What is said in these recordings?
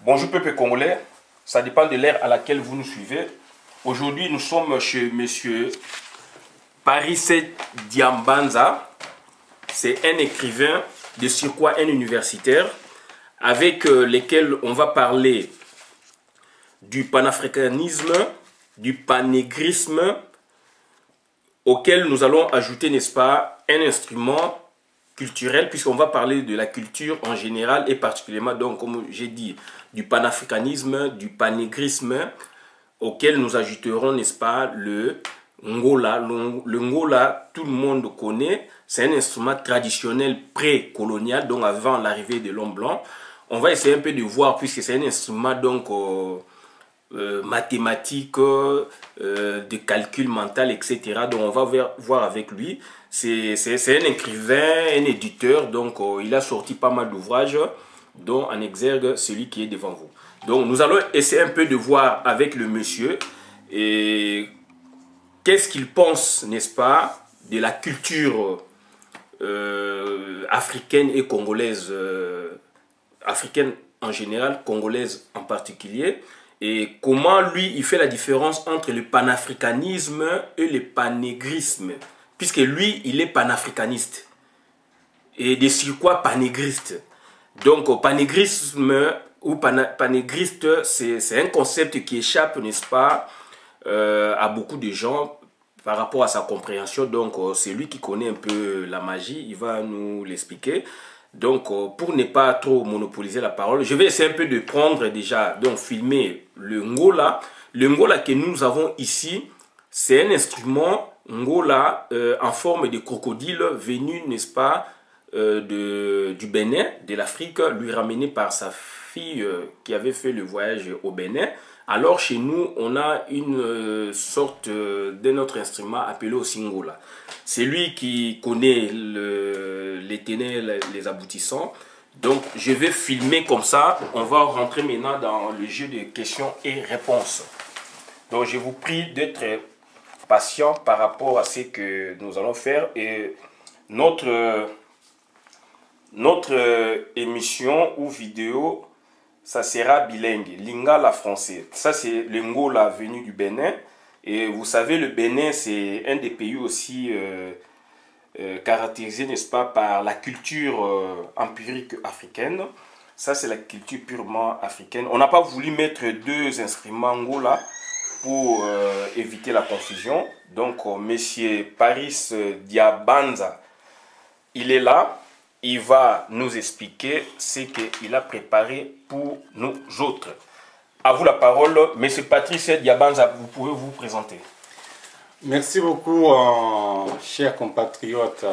Bonjour peuple congolais, ça dépend de l'ère à laquelle vous nous suivez. Aujourd'hui, nous sommes chez monsieur Paris Diambanza. C'est un écrivain, de surcroît un universitaire, avec lequel on va parler du panafricanisme, du panégrisme, auquel nous allons ajouter, n'est-ce pas, un instrument culturel, puisqu'on va parler de la culture en général et particulièrement, donc, comme j'ai dit, du panafricanisme, du panégrisme, auquel nous ajouterons, n'est-ce pas, le ngola. Le ngola, tout le monde connaît, c'est un instrument traditionnel pré-colonial, donc avant l'arrivée de l'homme blanc. On va essayer un peu de voir, puisque c'est un instrument donc mathématiques, de calcul mental, etc. Donc on va voir avec lui. C'est un écrivain, un éditeur, donc il a sorti pas mal d'ouvrages, dont en exergue celui qui est devant vous. Donc nous allons essayer un peu de voir avec le monsieur et qu'est-ce qu'il pense, n'est-ce pas, de la culture africaine et congolaise, africaine en général, congolaise en particulier. Et comment lui, il fait la différence entre le panafricanisme et le panégrisme. Puisque lui, il est panafricaniste. Et de surcroît panégriste. Donc, panégrisme ou panégriste, c'est un concept qui échappe, n'est-ce pas, à beaucoup de gens par rapport à sa compréhension. Donc, c'est lui qui connaît un peu la magie. Il va nous l'expliquer. Donc, pour ne pas trop monopoliser la parole, je vais essayer un peu de prendre déjà, donc filmer le ngola. Le ngola que nous avons ici, c'est un instrument ngola en forme de crocodile venu, n'est-ce pas, du Bénin, de l'Afrique, lui ramené par sa fille qui avait fait le voyage au Bénin. Alors chez nous, on a une sorte d'un autre instrument appelé aussi ngola. C'est lui qui connaît les tenants, les aboutissants. Donc, je vais filmer comme ça. On va rentrer maintenant dans le jeu de questions et réponses. Donc, je vous prie d'être patient par rapport à ce que nous allons faire. Et notre émission ou vidéo, ça sera bilingue. Lingala français. Ça, c'est le ngola venu du Bénin. Et vous savez, le Bénin, c'est un des pays aussi caractérisé, n'est-ce pas, par la culture empirique africaine. Ça, c'est la culture purement africaine. On n'a pas voulu mettre deux instruments ngola pour éviter la confusion. Donc, monsieur Paris Diambanza, il est là. Il va nous expliquer ce qu'il a préparé pour nous autres. À vous la parole, monsieur Patrice Diambanza, vous pouvez vous présenter. Merci beaucoup, chers compatriotes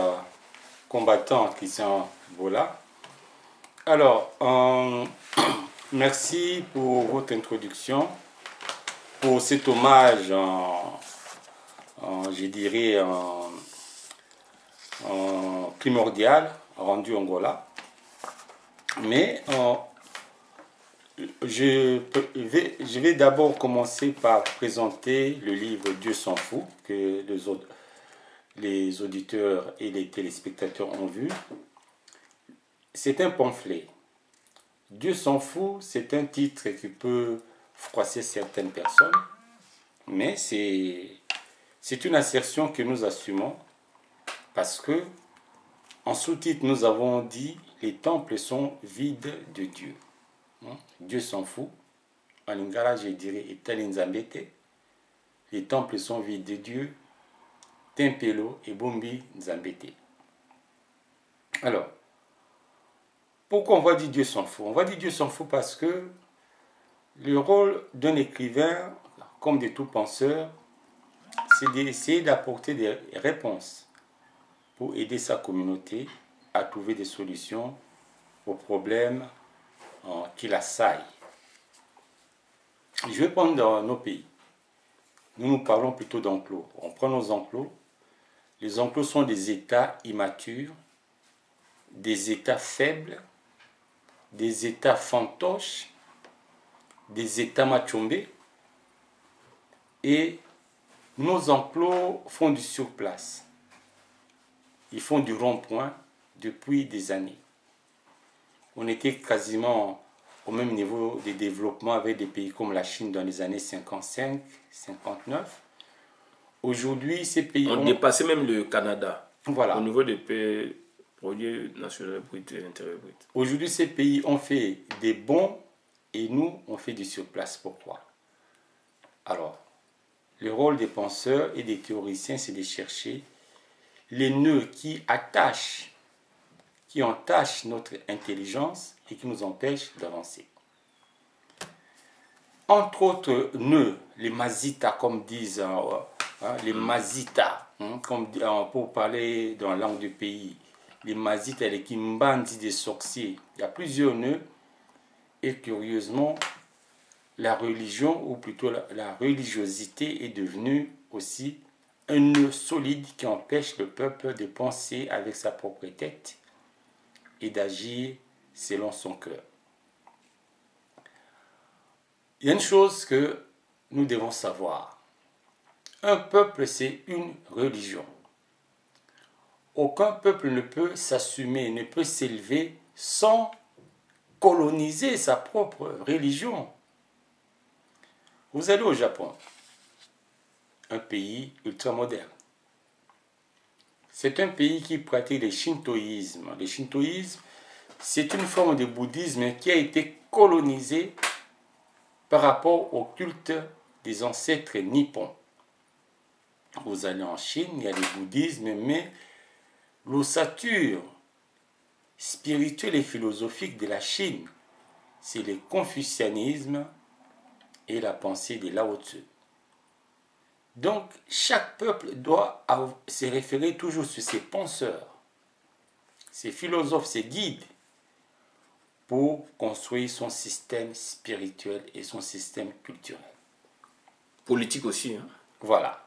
combattants Christian Bola. Alors, merci pour votre introduction, pour cet hommage, je dirais, primordial rendu au Angola. Mais je vais d'abord commencer par présenter le livre Dieu s'en fout, que les auditeurs et les téléspectateurs ont vu. C'est un pamphlet. Dieu s'en fout, c'est un titre qui peut froisser certaines personnes, mais c'est une assertion que nous assumons parce que en sous-titre, nous avons dit « Les temples sont vides de Dieu ». Dieu s'en fout. En lingala, je dirais « Etali Nzambete ». Les temples sont vides de Dieu. Tempelo et Bombi Nzambete. Alors, pourquoi on va dire Dieu s'en fout? On va dire Dieu s'en fout parce que le rôle d'un écrivain, comme de tout penseur, c'est d'essayer d'apporter des réponses pour aider sa communauté à trouver des solutions aux problèmes qui l'assaillent. Je vais prendre dans nos pays. Nous parlons plutôt d'enclos. On prend nos enclos. Les enclos sont des États immatures, des États faibles, des États fantoches, des États machombés. Et nos enclos font du surplace. Ils font du rond-point depuis des années. On était quasiment au même niveau de développement avec des pays comme la Chine dans les années 55, 59. Aujourd'hui, ces pays ont dépassé même le Canada. Voilà. Au niveau des pays produits nationaux bruts et intérieurs bruts. Aujourd'hui, ces pays ont fait des bons et nous, on fait du surplace. Pourquoi? Alors, le rôle des penseurs et des théoriciens, c'est de chercher les nœuds qui entachent notre intelligence et qui nous empêchent d'avancer. Entre autres nœuds, les mazitas, comme disent les mazitas, comme, pour parler dans la langue du pays, les mazitas, les kimbandi des sorciers. Il y a plusieurs nœuds et curieusement, la religion, ou plutôt la religiosité est devenue aussi un nœud solide qui empêche le peuple de penser avec sa propre tête et d'agir selon son cœur. Il y a une chose que nous devons savoir. Un peuple, c'est une religion. Aucun peuple ne peut s'assumer, ne peut s'élever sans coloniser sa propre religion. Vous allez au Japon, un pays ultramoderne. C'est un pays qui pratique le shintoïsme. Le shintoïsme, c'est une forme de bouddhisme qui a été colonisée par rapport au culte des ancêtres nippons. Vous allez en Chine, il y a le bouddhisme, mais l'ossature spirituelle et philosophique de la Chine, c'est le confucianisme et la pensée de Lao Tzu. Donc, chaque peuple doit se référer toujours sur ses penseurs, ses philosophes, ses guides, pour construire son système spirituel et son système culturel. Politique aussi. Hein? Voilà.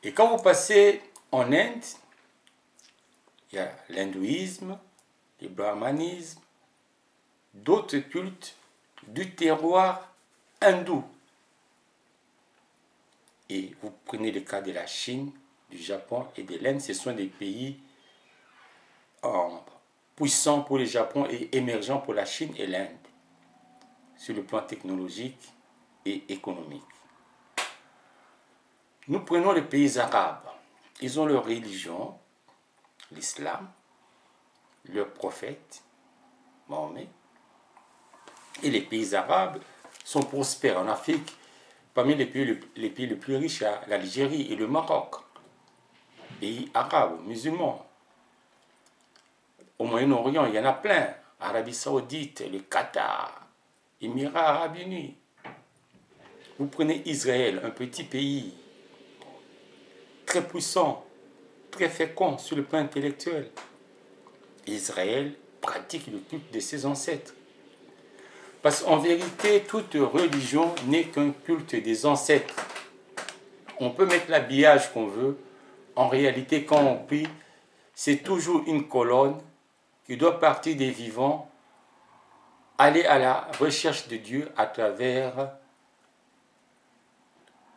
Et quand vous passez en Inde, il y a l'hindouisme, le brahmanisme, d'autres cultes du terroir hindou. Et vous prenez le cas de la Chine, du Japon et de l'Inde, ce sont des pays puissants pour le Japon et émergents pour la Chine et l'Inde, sur le plan technologique et économique. Nous prenons les pays arabes. Ils ont leur religion, l'islam, leur prophète, Mahomet. Et les pays arabes sont prospères. En Afrique, parmi les pays les plus riches, il y a l'Algérie et le Maroc. Pays arabes, musulmans. Au Moyen-Orient, il y en a plein. Arabie Saoudite, le Qatar, Émirats Arabes Unis. Vous prenez Israël, un petit pays très puissant, très fécond sur le plan intellectuel. Israël pratique le culte de ses ancêtres. Parce qu'en vérité, toute religion n'est qu'un culte des ancêtres. On peut mettre l'habillage qu'on veut. En réalité, quand on prie, c'est toujours une colonne qui doit partir des vivants, aller à la recherche de Dieu à travers,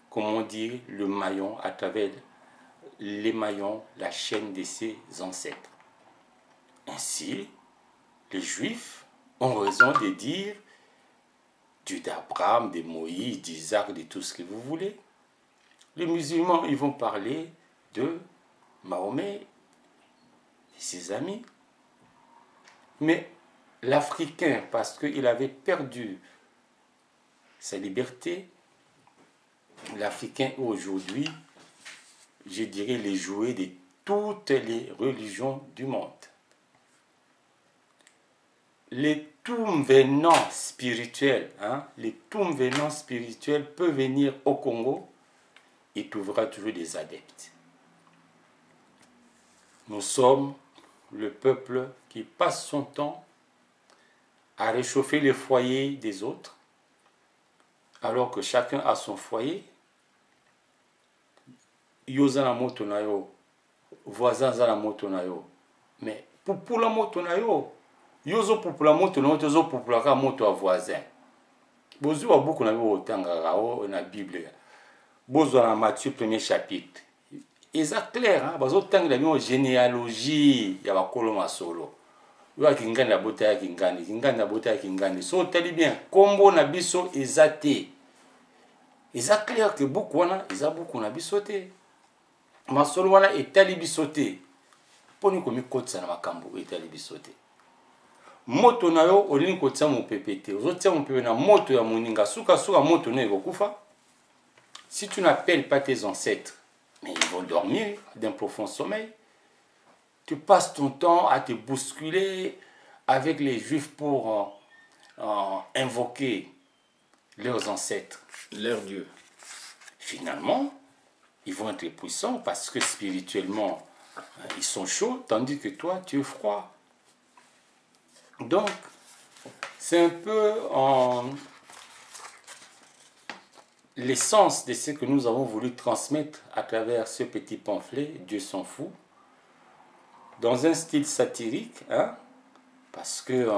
comment dire, le maillon, à travers les maillons, la chaîne de ses ancêtres. Ainsi, les Juifs ont raison de dire Dieu d'Abraham, de Moïse, d'Isaac, de tout ce que vous voulez. Les musulmans, ils vont parler de Mahomet et ses amis. Mais l'Africain, parce qu'il avait perdu sa liberté, l'Africain aujourd'hui, je dirais, les jouets de toutes les religions du monde. Les tout-venants spirituels, les tout-venants spirituels peuvent venir au Congo et trouvera toujours des adeptes. Nous sommes le peuple qui passe son temps à réchauffer les foyers des autres, alors que chacun a son foyer. Yoza na moto na yo, voisin za na moto na yo. Mais pour la moto na yo, yozo pour la moto na yo, yozo pour la moto à voisin. Bozu wa beaucoup na yo otanga o na Bible. Bozu na Matthieu 1er chapitre. Et ça clair, bazo tanga la généalogie ya bakolo masolo. Yo kingani la bota ya kingani, kingani la bota ya kingani. So tali bien, kombo na biso ezate. Eza clair que beaucoup wana, eza beaucoup na biso te. Masolo wana etali biso te. Poni komi kotisa na makambo etali biso te. Moto na yo olini kotia mopepe te. Ozotia mopepe na moto ya moninga. Suka moto na ekokufa. Si tu n'appelles pas tes ancêtres, mais ils vont dormir d'un profond sommeil. Tu passes ton temps à te bousculer avec les Juifs pour invoquer leurs ancêtres. Leur Dieu. Finalement, ils vont être puissants parce que spirituellement, ils sont chauds, tandis que toi, tu es froid. Donc, c'est un peu l'essence de ce que nous avons voulu transmettre à travers ce petit pamphlet, Dieu s'en fout, dans un style satirique, hein, parce que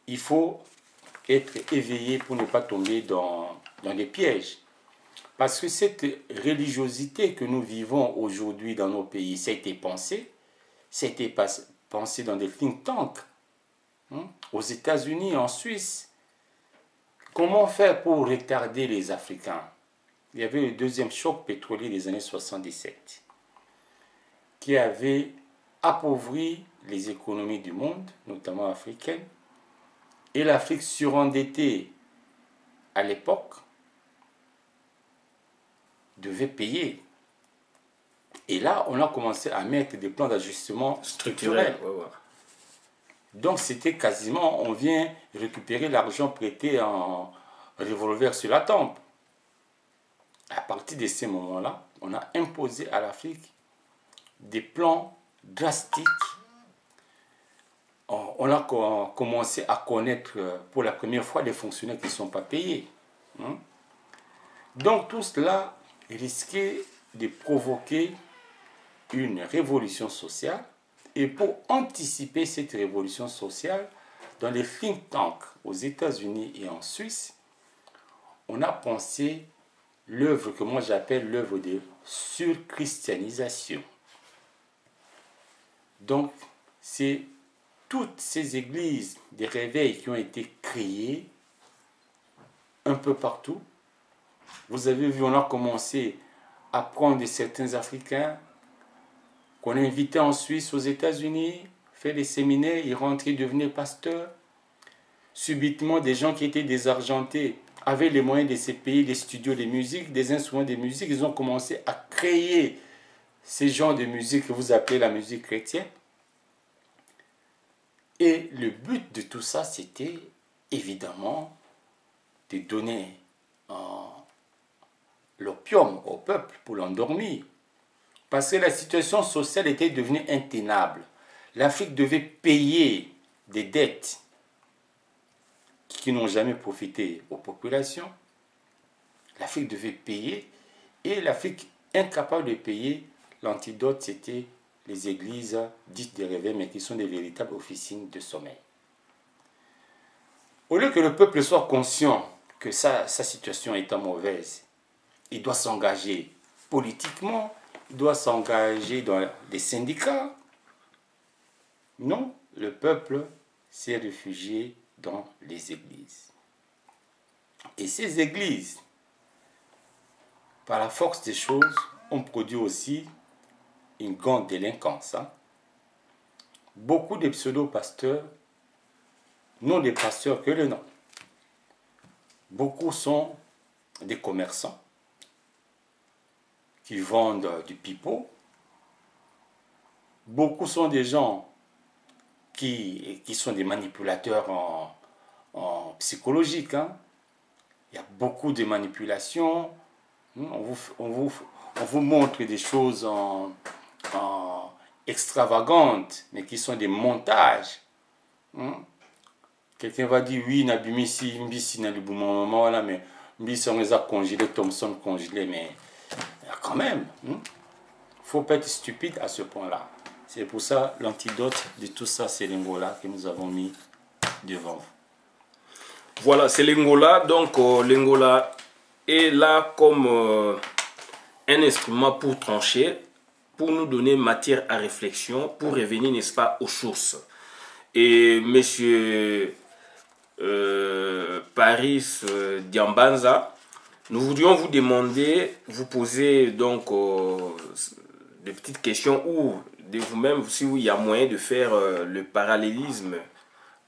il faut être éveillé pour ne pas tomber dans des pièges. Parce que cette religiosité que nous vivons aujourd'hui dans nos pays, ça a été pensé dans des think tanks, hein, aux États-Unis, en Suisse. Comment faire pour retarder les Africains? Il y avait le deuxième choc pétrolier des années 77 qui avait appauvri les économies du monde, notamment africaines, et l'Afrique surendettée à l'époque devait payer. Et là, on a commencé à mettre des plans d'ajustement structurels. Ouais. Donc c'était quasiment, on vient récupérer l'argent prêté en revolver sur la tempe. À partir de ces moments-là, on a imposé à l'Afrique des plans drastiques. On a commencé à connaître pour la première fois des fonctionnaires qui ne sont pas payés. Donc tout cela risquait de provoquer une révolution sociale. Et pour anticiper cette révolution sociale, dans les think tanks aux États-Unis et en Suisse, on a pensé l'œuvre que moi j'appelle l'œuvre de surchristianisation. Donc, c'est toutes ces églises des réveils qui ont été créées un peu partout. Vous avez vu, on a commencé à prendre certains Africains qu'on a invités en Suisse, aux États-Unis, faire des séminaires, ils rentraient, devenaient pasteurs. Subitement, des gens qui étaient désargentés avaient les moyens de se payer des studios de musique, des instruments de musique. Ils ont commencé à créer ces genres de musique que vous appelez la musique chrétienne. Et le but de tout ça, c'était évidemment de donner l'opium au peuple pour l'endormir. Parce que la situation sociale était devenue intenable. L'Afrique devait payer des dettes qui n'ont jamais profité aux populations. L'Afrique devait payer, et l'Afrique incapable de payer, l'antidote c'était les églises dites des réveils, mais qui sont des véritables officines de sommeil. Au lieu que le peuple soit conscient que sa situation est mauvaise, il doit s'engager politiquement, il doit s'engager dans des syndicats. Non, le peuple s'est réfugié dans les églises. Et ces églises, par la force des choses, ont produit aussi une grande délinquance. Beaucoup de pseudo-pasteurs n'ont des pasteurs que le nom. Beaucoup sont des commerçants qui vendent du pipeau. Beaucoup sont des gens qui sont des manipulateurs en psychologique. Il y a beaucoup de manipulations. On vous montre des choses extravagantes, mais qui sont des montages. Quelqu'un va dire oui, Nabimisi, Mbisi, Nalibouma, mais Mbisi, on les a congelés, Thompson congelé, mais quand même, il ne faut pas être stupide à ce point-là. C'est pour ça l'antidote de tout ça, c'est l'Angola que nous avons mis devant vous. Voilà, c'est l'Angola. Donc l'Angola est là comme un instrument pour trancher, pour nous donner matière à réflexion, pour revenir, n'est-ce pas, aux sources. Et monsieur Paris Diambanza, nous voudrions vous demander, vous poser donc des petites questions ou de vous-même, si il y a moyen de faire le parallélisme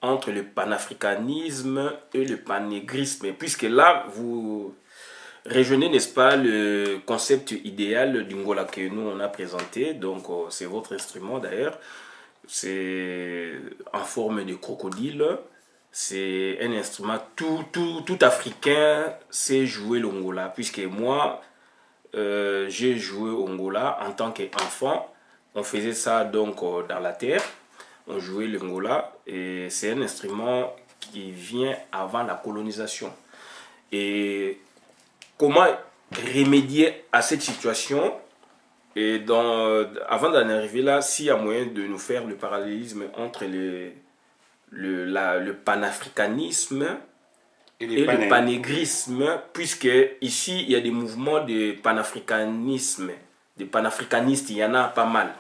entre le panafricanisme et le panégrisme, puisque là, vous rejoignez, n'est-ce pas, le concept idéal du Ngola que nous on a présenté, donc c'est votre instrument d'ailleurs, c'est en forme de crocodile, c'est un instrument tout africain sait jouer le Ngola, puisque moi, j'ai joué au Ngola en tant qu'enfant, on faisait ça donc dans la terre, on jouait le Ngola et c'est un instrument qui vient avant la colonisation. Et comment remédier à cette situation? Et avant d'en arriver là, s'il y a moyen de nous faire le parallélisme entre le panafricanisme et le panégrisme, puisque ici il y a des mouvements de panafricanisme, des panafricanistes, il y en a pas mal.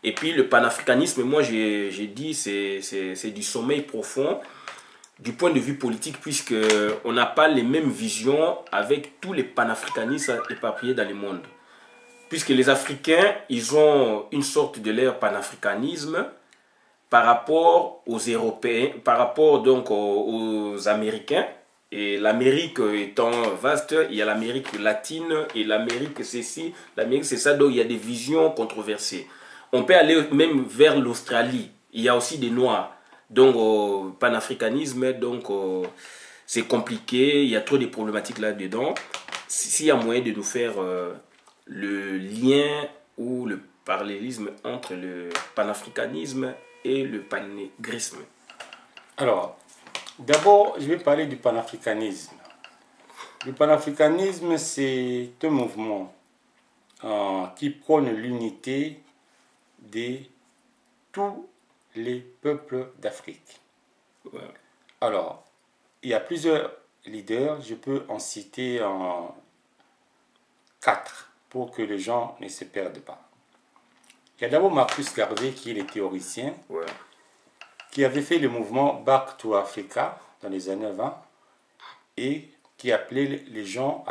Et puis le panafricanisme, moi j'ai dit, c'est du sommeil profond du point de vue politique, puisque on n'a pas les mêmes visions avec tous les panafricanistes éparpillés dans le monde. Puisque les Africains, ils ont une sorte de leur panafricanisme par rapport aux Européens, par rapport donc aux Américains. Et l'Amérique étant vaste, il y a l'Amérique latine et l'Amérique c'est ci, l'Amérique c'est ça, donc il y a des visions controversées. On peut aller même vers l'Australie, il y a aussi des Noirs. Donc panafricanisme, donc c'est compliqué, il y a trop de problématiques là-dedans. S'il y a moyen de nous faire le lien ou le parallélisme entre le panafricanisme et le panégrisme. Alors, d'abord, je vais parler du panafricanisme. Le panafricanisme, c'est un mouvement qui prône l'unité de tous les peuples d'Afrique. Ouais. Alors, il y a plusieurs leaders, je peux en citer 4 pour que les gens ne se perdent pas. Il y a d'abord Marcus Garvey, qui est le théoricien, ouais, qui avait fait le mouvement Back to Africa dans les années 20 et qui appelait les gens,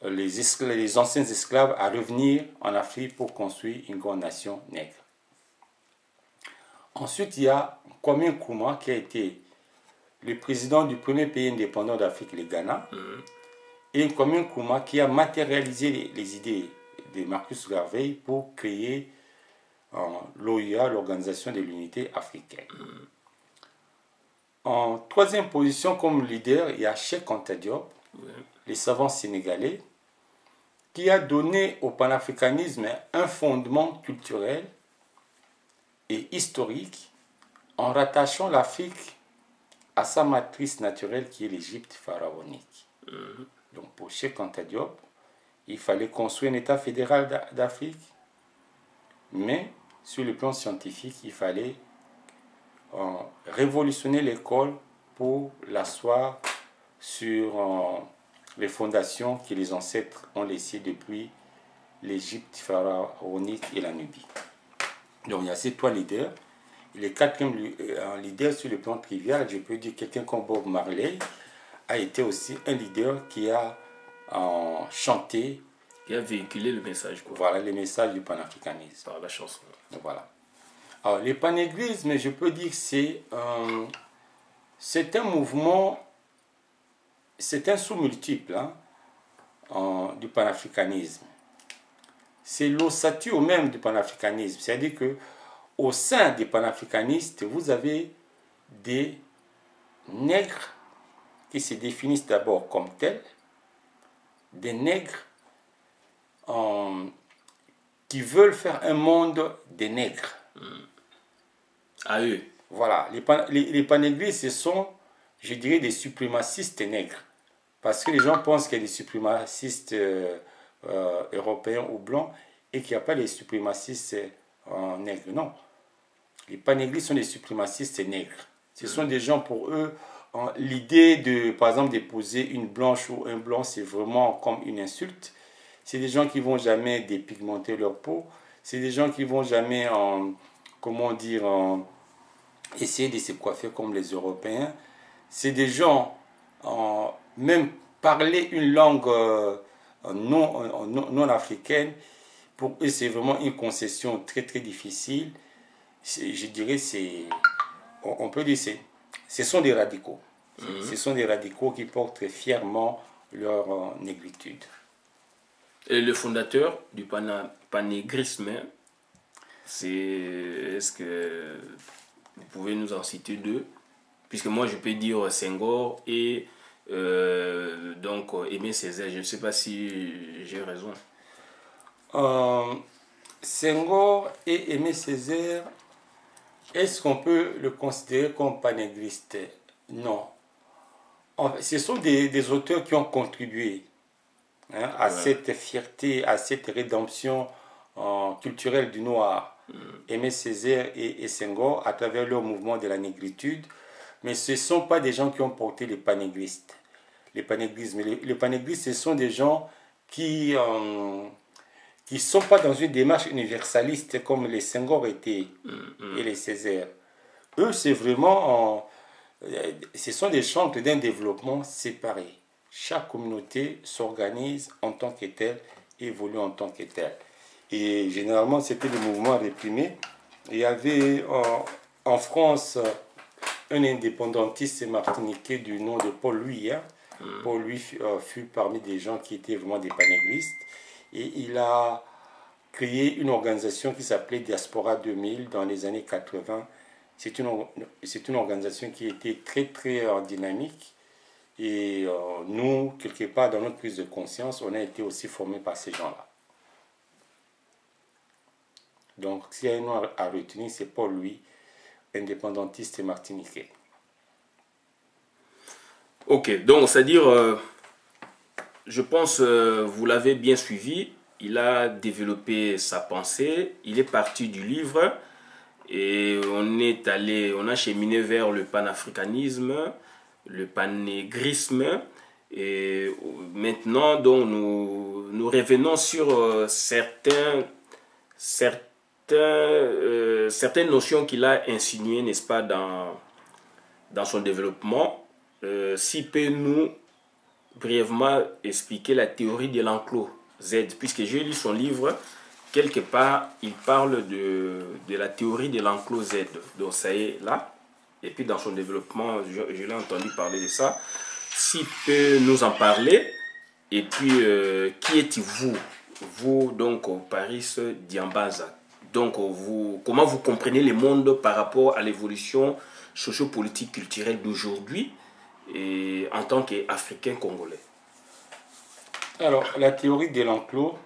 les anciens esclaves, à revenir en Afrique pour construire une grande nation nègre. Ensuite, il y a Kwame Nkrumah, qui a été le président du premier pays indépendant d'Afrique, le Ghana, et Kwame Nkrumah qui a matérialisé les idées de Marcus Garvey pour créer l'OUA, l'Organisation de l'Unité africaine. En troisième position, comme leader, il y a Cheikh Anta Diop, le savant sénégalais, qui a donné au panafricanisme un fondement culturel et historique en rattachant l'Afrique à sa matrice naturelle qui est l'Égypte pharaonique. Donc pour Cheikh Anta Diop, il fallait construire un État fédéral d'Afrique, mais sur le plan scientifique, il fallait révolutionner l'école pour l'asseoir sur les fondations que les ancêtres ont laissées depuis l'Égypte pharaonique et la Nubie. Donc il y a ces 3 leaders. Et le 4e leader sur le plan trivial, je peux dire quelqu'un comme Bob Marley, a été aussi un leader qui a chanté, qui a véhiculé le message, quoi. Voilà, le message du panafricanisme. Par la chanson. Voilà. Alors, le panégrisme, je peux dire que c'est un mouvement, c'est un sous-multiple du panafricanisme. C'est l'ossature même du panafricanisme. C'est-à-dire qu'au sein des panafricanistes, vous avez des nègres qui se définissent d'abord comme tels, des nègres qui veulent faire un monde des nègres. À eux. Voilà, les panégristes, ce sont, je dirais, des suprémacistes nègres. Parce que les gens pensent qu'il y a des suprémacistes européens ou blancs et qu'il n'y a pas les suprémacistes nègres. Non. Les panégristes sont des suprémacistes nègres. Ce sont des gens, pour eux, l'idée de, par exemple, d'épouser une blanche ou un blanc, c'est vraiment comme une insulte. C'est des gens qui ne vont jamais dépigmenter leur peau. C'est des gens qui vont jamais, comment dire, essayer de se coiffer comme les Européens. C'est des gens, même parler une langue non africaine, pour eux, c'est vraiment une concession très, très difficile. Je dirais, on peut dire, ce sont des radicaux. Ce sont des radicaux qui portent fièrement leur négritude. Et le fondateur du panégrisme, est-ce que vous pouvez nous en citer deux? Puisque moi, je peux dire Senghor et donc Aimé Césaire. Je ne sais pas si j'ai raison. Senghor et Aimé Césaire, est-ce qu'on peut le considérer comme panégriste? Non. Ce sont des auteurs qui ont contribué à cette fierté, à cette rédemption culturelle du noir. Aimé Césaire et Senghor, à travers leur mouvement de la négritude, mais ce ne sont pas des gens qui ont porté les panégristes. Les panégristes, ce sont des gens qui ne sont pas dans une démarche universaliste comme les Senghor étaient et les Césaire. Eux, c'est vraiment... ce sont des chantres d'un développement séparé. Chaque communauté s'organise en tant que telle, évolue en tant que telle. Et généralement, c'était le mouvement réprimé. Il y avait en France un indépendantiste martiniquais du nom de Paul Louis. Paul Louis fut parmi des gens qui étaient vraiment des panégristes. Et il a créé une organisation qui s'appelait Diaspora 2000 dans les années 80. C'est une organisation qui était très, très dynamique. Et nous, quelque part, dans notre prise de conscience, on a été aussi formés par ces gens-là. Donc, s'il y a un nom à retenir, c'est Paul Louis, indépendantiste martiniquais. Ok, donc c'est-à-dire, je pense, vous l'avez bien suivi, il a développé sa pensée, il est parti du livre et on a cheminé vers le panafricanisme, le panégrisme. Et maintenant, donc, nous revenons sur certaines notions qu'il a insinuées, n'est-ce pas, dans son développement. S'il peut nous brièvement expliquer la théorie de l'enclos Z, puisque j'ai lu son livre, quelque part, il parle de la théorie de l'enclos Z. Donc ça est là. Et puis dans son développement, je l'ai entendu parler de ça. S'il peut nous en parler, et puis qui êtes-vous? Vous, donc, Paris Diambaza. Donc, comment vous comprenez le monde par rapport à l'évolution socio-politique culturelle d'aujourd'hui et en tant qu'Africain congolais? Alors, la théorie de l'enclos.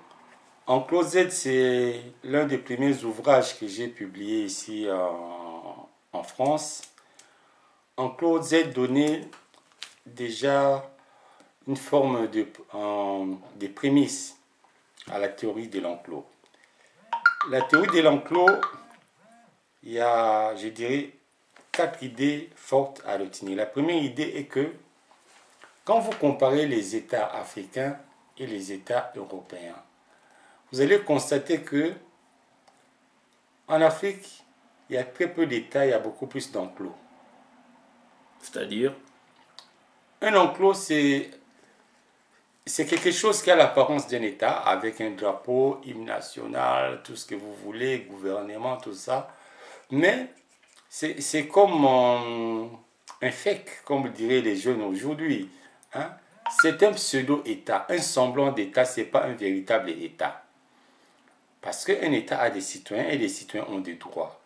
Enclos Z, c'est l'un des premiers ouvrages que j'ai publié ici en France. Enclos Z donnait déjà une forme de prémisse à la théorie de l'enclos. La théorie de l'enclos, il y a, je dirais, 4 idées fortes à retenir. La première idée est que quand vous comparez les États africains et les États européens, vous allez constater que en Afrique, il y a très peu d'États, il y a beaucoup plus d'enclos. C'est-à-dire? Un enclos, c'est quelque chose qui a l'apparence d'un État, avec un drapeau, hymne national, tout ce que vous voulez, gouvernement, tout ça. Mais c'est comme un fake, comme diraient les jeunes aujourd'hui. Hein? C'est un pseudo-État, un semblant d'État, ce n'est pas un véritable État. Parce qu'un État a des citoyens et les citoyens ont des droits.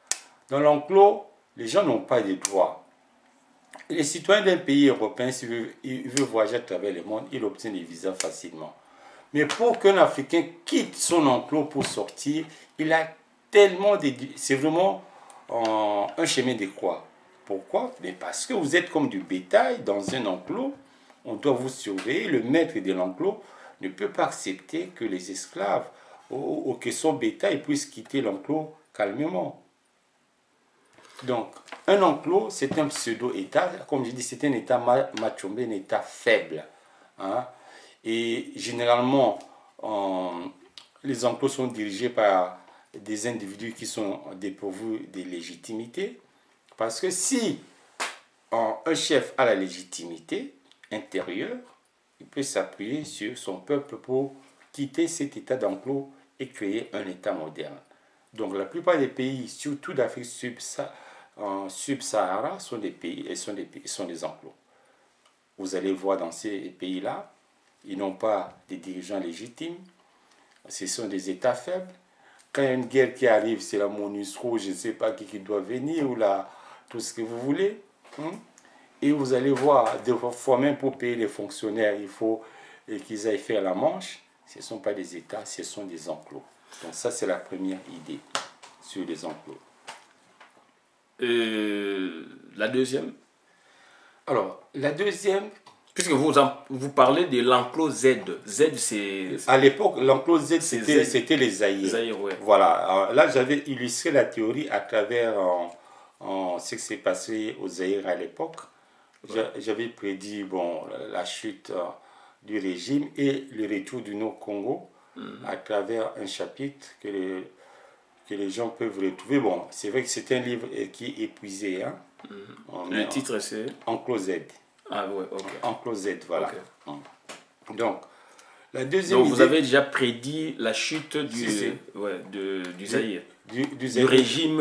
Dans l'enclos, les gens n'ont pas de droits. Les citoyens d'un pays européen, s'il veut voyager à travers le monde, il obtient des visas facilement. Mais pour qu'un Africain quitte son enclos pour sortir, il a tellement de... C'est vraiment un chemin de croix. Pourquoi? Mais parce que vous êtes comme du bétail dans un enclos, on doit vous surveiller. Le maître de l'enclos ne peut pas accepter que les esclaves ou que son bétail puisse quitter l'enclos calmement. Donc, un enclos, c'est un pseudo-État. Comme je dis, c'est un État machombé, un État faible. Hein? Et généralement, les enclos sont dirigés par des individus qui sont dépourvus de légitimité. Parce que si un chef a la légitimité intérieure, il peut s'appuyer sur son peuple pour quitter cet état d'enclos et créer un état moderne. Donc la plupart des pays, surtout d'Afrique subsahara, sont des enclos. Vous allez voir dans ces pays-là, ils n'ont pas des dirigeants légitimes, ce sont des États faibles. Quand il y a une guerre qui arrive, c'est la MONUSCO, je ne sais pas qui doit venir, ou tout ce que vous voulez. Et vous allez voir, des fois même pour payer les fonctionnaires, il faut qu'ils aillent faire la manche. Ce ne sont pas des États, ce sont des enclos. Donc ça, c'est la première idée sur les enclos. La deuxième? Alors, la deuxième... Puisque vous parlez de l'enclos Z. Z, c'est... À l'époque, l'enclos Z, c'était les Zaïre. Ouais. Voilà. Alors, là, j'avais illustré la théorie à travers ce qui s'est passé aux Zaïre à l'époque. Ouais. J'avais prédit la chute du régime et le retour du Nord-Congo à travers un chapitre que les gens peuvent retrouver. Bon, c'est vrai que c'est un livre qui est épuisé. Hein. Le titre, c'est Enclos Z. Ah ouais, ok. Enclos Z, voilà. Okay. Donc, la deuxième Donc, vous avez déjà prédit la chute du Zaïre. Du régime,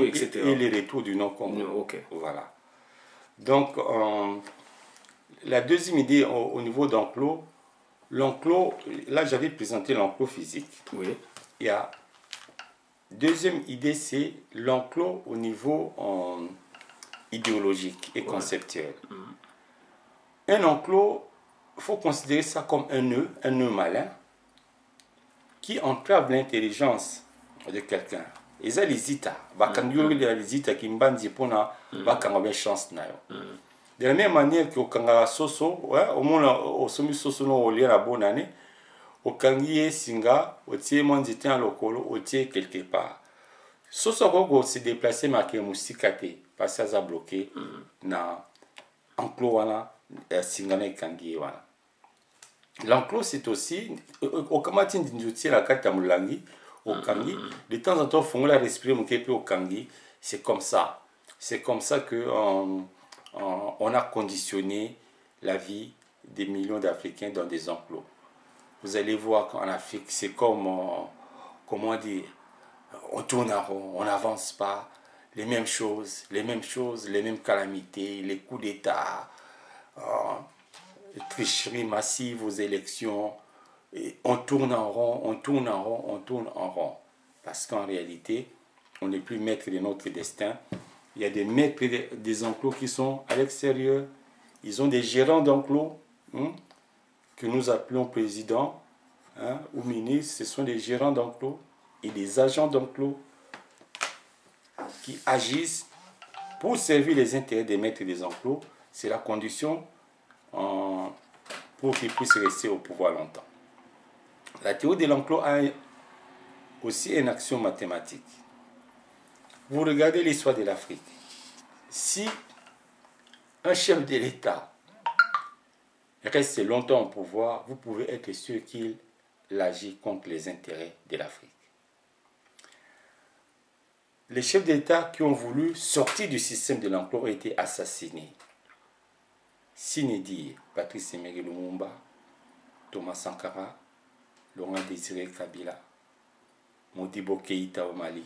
etc. Et le retour du Nord-Congo. Okay. Voilà. Donc, la deuxième idée au niveau d'enclos, l'enclos, là j'avais présenté l'enclos physique. Oui. Il y a deuxième idée, c'est l'enclos au niveau idéologique et conceptuel. Un enclos, il faut considérer ça comme un nœud malin qui entrave l'intelligence de quelqu'un. Et ça, les ita, les ita qui m'bandit pour na, bakanga chance na yo. De la même manière que au kanga soso, au moins au somi soso no au la bonne année, au kangiye singa, au tie monzité en lokolo, au tie quelque part. Soso gogo se déplacer marqué mousikate, parce que ça a bloqué na enclos wana singa na kangiye wana. L'enclos c'est aussi au kamati ndinduti la kata mulangi. Au Kangi, de temps en temps, on la respirer mon képi au Kangi. C'est comme ça. C'est comme ça que on a conditionné la vie des millions d'Africains dans des enclos. Vous allez voir qu'en Afrique, c'est comme, comment dire, on tourne en rond, on n'avance pas. Les mêmes choses, les mêmes calamités, les coups d'État, les tricheries massives aux élections. Et on tourne en rond. Parce qu'en réalité, on n'est plus maître de notre destin. Il y a des maîtres des enclos qui sont à l'extérieur. Ils ont des gérants d'enclos que nous appelons présidents ou ministres. Ce sont des gérants d'enclos et des agents d'enclos qui agissent pour servir les intérêts des maîtres des enclos. C'est la condition pour qu'ils puissent rester au pouvoir longtemps. La théorie de l'enclos a aussi une action mathématique. Vous regardez l'histoire de l'Afrique. Si un chef de l'État reste longtemps au pouvoir, vous pouvez être sûr qu'il agit contre les intérêts de l'Afrique. Les chefs d'État qui ont voulu sortir du système de l'enclos ont été assassinés. Sinedi, Patrice Emery Lumumba, Thomas Sankara, Laurent Désiré Kabila, Modibo Keïta au Mali.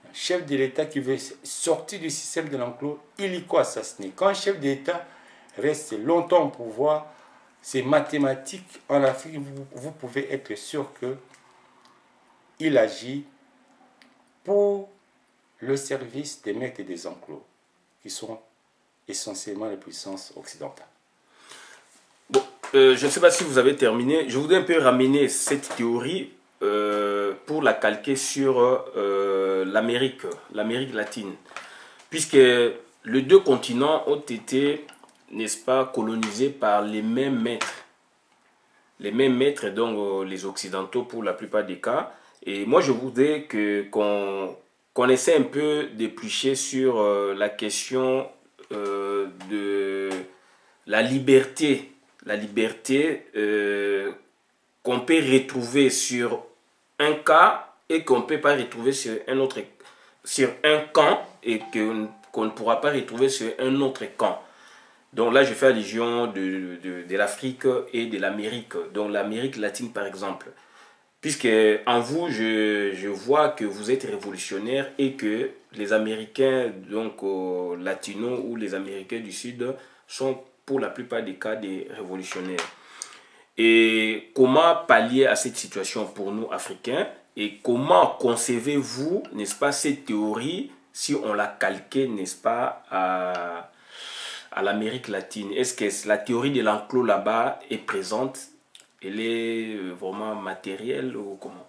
Un chef de l'État qui veut sortir du système de l'enclos, illico assassiné. Quand un chef d'État reste longtemps au pouvoir, c'est mathématique. En Afrique, vous pouvez être sûr qu'il agit pour le service des maîtres des enclos, qui sont essentiellement les puissances occidentales. Bon, je ne sais pas si vous avez terminé. Je voudrais un peu ramener cette théorie pour la calquer sur l'Amérique latine. Puisque les deux continents ont été, n'est-ce pas, colonisés par les mêmes maîtres. Les mêmes maîtres, donc les Occidentaux pour la plupart des cas. Et moi, je voudrais qu'on essaie un peu d'éplucher sur la question de la liberté qu'on peut peut retrouver sur un cas et qu'on ne peut pas retrouver sur un autre, sur un camp et qu'on ne pourra pas retrouver sur un autre camp. Donc là, je fais allusion de l'Afrique et de l'Amérique. Donc l'Amérique latine, par exemple. Puisque en vous, je vois que vous êtes révolutionnaire et que les Américains, donc latinos ou les Américains du Sud, sont pour la plupart des cas des révolutionnaires. Et comment pallier à cette situation pour nous, Africains? Et comment concevez-vous, n'est-ce pas, cette théorie si on l'a calquée, n'est-ce pas, à l'Amérique latine? Est-ce que la théorie de l'enclos là-bas est présente? Elle est vraiment matérielle ou comment?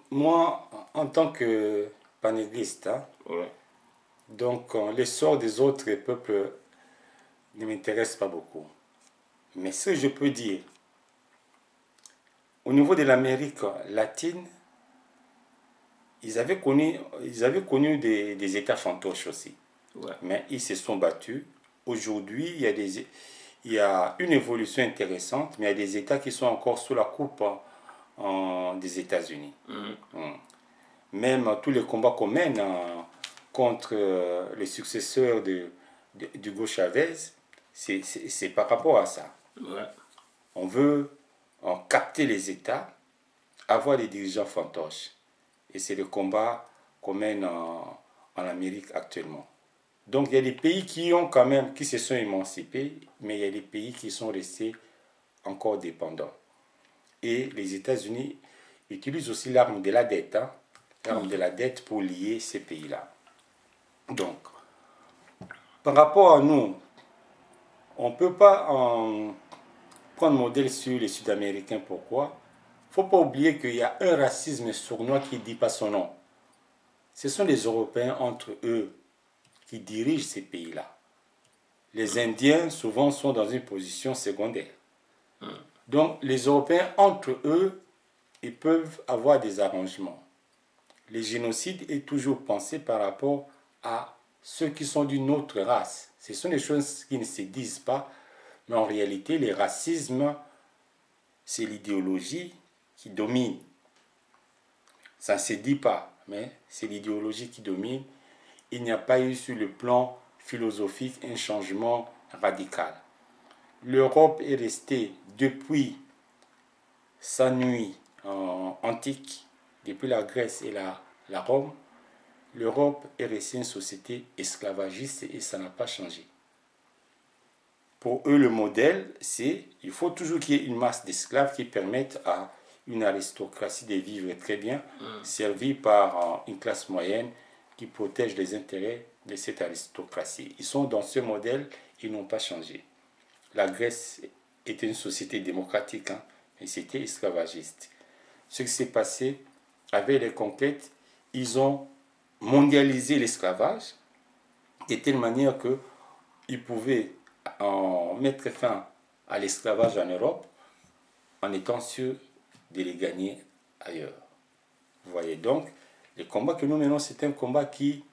Moi, en tant que panégliste, hein, Ouais. donc l'essor des autres peuples ne m'intéresse pas beaucoup. Mais ce que je peux dire, au niveau de l'Amérique latine, ils avaient connu des États fantoches aussi. Ouais. Mais ils se sont battus. Aujourd'hui, il y a une évolution intéressante, mais il y a des États qui sont encore sous la coupe des États-Unis. Même tous les combats qu'on mène contre les successeurs d'Hugo Chavez, c'est par rapport à ça. Ouais. On veut capter les États, avoir des dirigeants fantoches. Et c'est le combat qu'on mène en Amérique actuellement. Donc il y a des pays qui se sont émancipés, mais il y a des pays qui sont restés encore dépendants. Et les États-Unis utilisent aussi l'arme de la dette, hein, l'arme de la dette pour lier ces pays-là. Donc, par rapport à nous, on ne peut pas prendre modèle sur les Sud-Américains. Pourquoi? Il ne faut pas oublier qu'il y a un racisme sournois qui ne dit pas son nom. Ce sont les Européens entre eux qui dirigent ces pays-là. Les Indiens, souvent, sont dans une position secondaire. Donc, les Européens, entre eux, ils peuvent avoir des arrangements. Le génocide est toujours pensé par rapport à ceux qui sont d'une autre race. Ce sont des choses qui ne se disent pas, mais en réalité, le racisme, c'est l'idéologie qui domine. Ça ne se dit pas, mais c'est l'idéologie qui domine. Il n'y a pas eu sur le plan philosophique un changement radical. L'Europe est restée depuis sa nuit antique, depuis la Grèce et la Rome, l'Europe est restée une société esclavagiste et ça n'a pas changé. Pour eux, le modèle, c'est il faut toujours qu'il y ait une masse d'esclaves qui permettent à une aristocratie de vivre très bien, servie par une classe moyenne qui protège les intérêts de cette aristocratie. Ils sont dans ce modèle, ils n'ont pas changé. La Grèce était une société démocratique, hein, mais c'était esclavagiste. Ce qui s'est passé avec les conquêtes, ils ont mondialisé l'esclavage de telle manière qu'ils pouvaient mettre fin à l'esclavage en Europe en étant sûrs de les gagner ailleurs. Vous voyez donc, le combat que nous menons, c'est un combat qui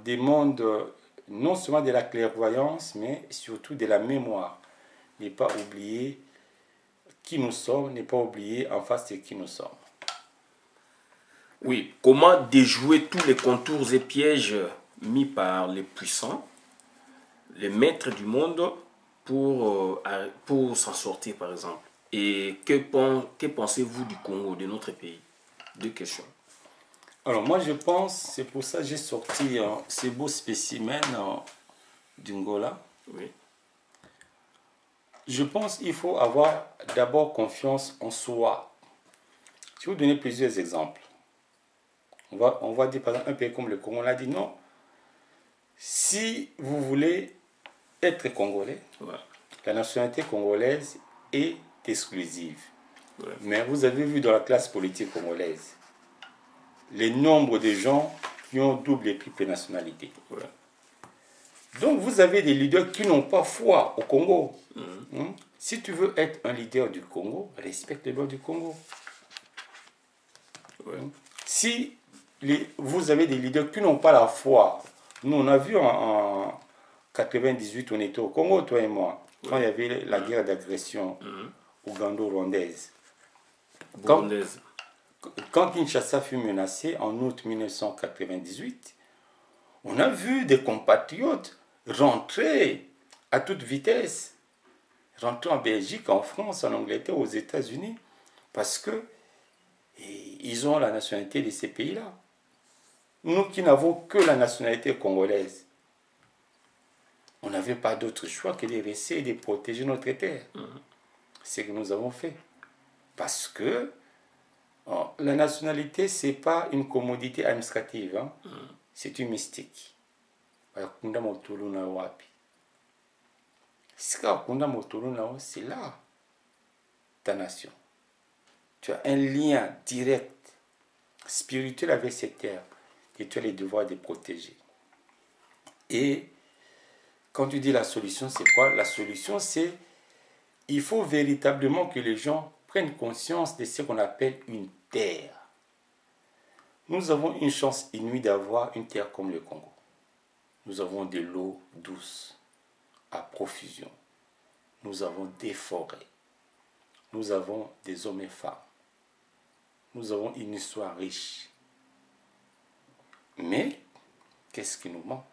demande non seulement de la clairvoyance, mais surtout de la mémoire. Ne pas oublier qui nous sommes, ne pas oublier en face de qui nous sommes. Oui, comment déjouer tous les contours et pièges mis par les puissants, les maîtres du monde, pour s'en sortir, par exemple. Et que pensez-vous du Congo, de notre pays? Deux questions. Alors moi je pense, c'est pour ça que j'ai sorti ces beaux spécimens d'Angola. Oui. Je pense qu'il faut avoir d'abord confiance en soi. Je vais vous donner plusieurs exemples. On va dire par exemple un pays comme le Congo, on a dit non. Si vous voulez être congolais, Ouais. la nationalité congolaise est exclusive. Ouais. Mais vous avez vu dans la classe politique congolaise, les nombres de gens qui ont double et triple nationalité. Ouais. Donc vous avez des leaders qui n'ont pas foi au Congo. Si tu veux être un leader du Congo, respecte les lois du Congo. Ouais. Si vous avez des leaders qui n'ont pas la foi, nous on a vu en 98, on était au Congo, toi et moi. quand il y avait la guerre d'agression ougando-rwandaise. Quand Kinshasa fut menacée en août 1998, on a vu des compatriotes rentrer à toute vitesse, rentrer en Belgique, en France, en Angleterre, aux États-Unis, parce que ils ont la nationalité de ces pays-là. Nous qui n'avons que la nationalité congolaise, on n'avait pas d'autre choix que de rester et de protéger notre terre. C'est ce que nous avons fait. Parce que la nationalité, ce n'est pas une commodité administrative, hein? C'est une mystique. C'est là ta nation. Tu as un lien direct, spirituel avec cette terre que tu as le devoir de protéger. Et quand tu dis la solution, c'est quoi? La solution, c'est il faut véritablement que les gens prennent conscience de ce qu'on appelle une terre. Nous avons une chance inouïe d'avoir une terre comme le Congo. Nous avons de l'eau douce à profusion. Nous avons des forêts. Nous avons des hommes et femmes. Nous avons une histoire riche. Mais, qu'est-ce qui nous manque?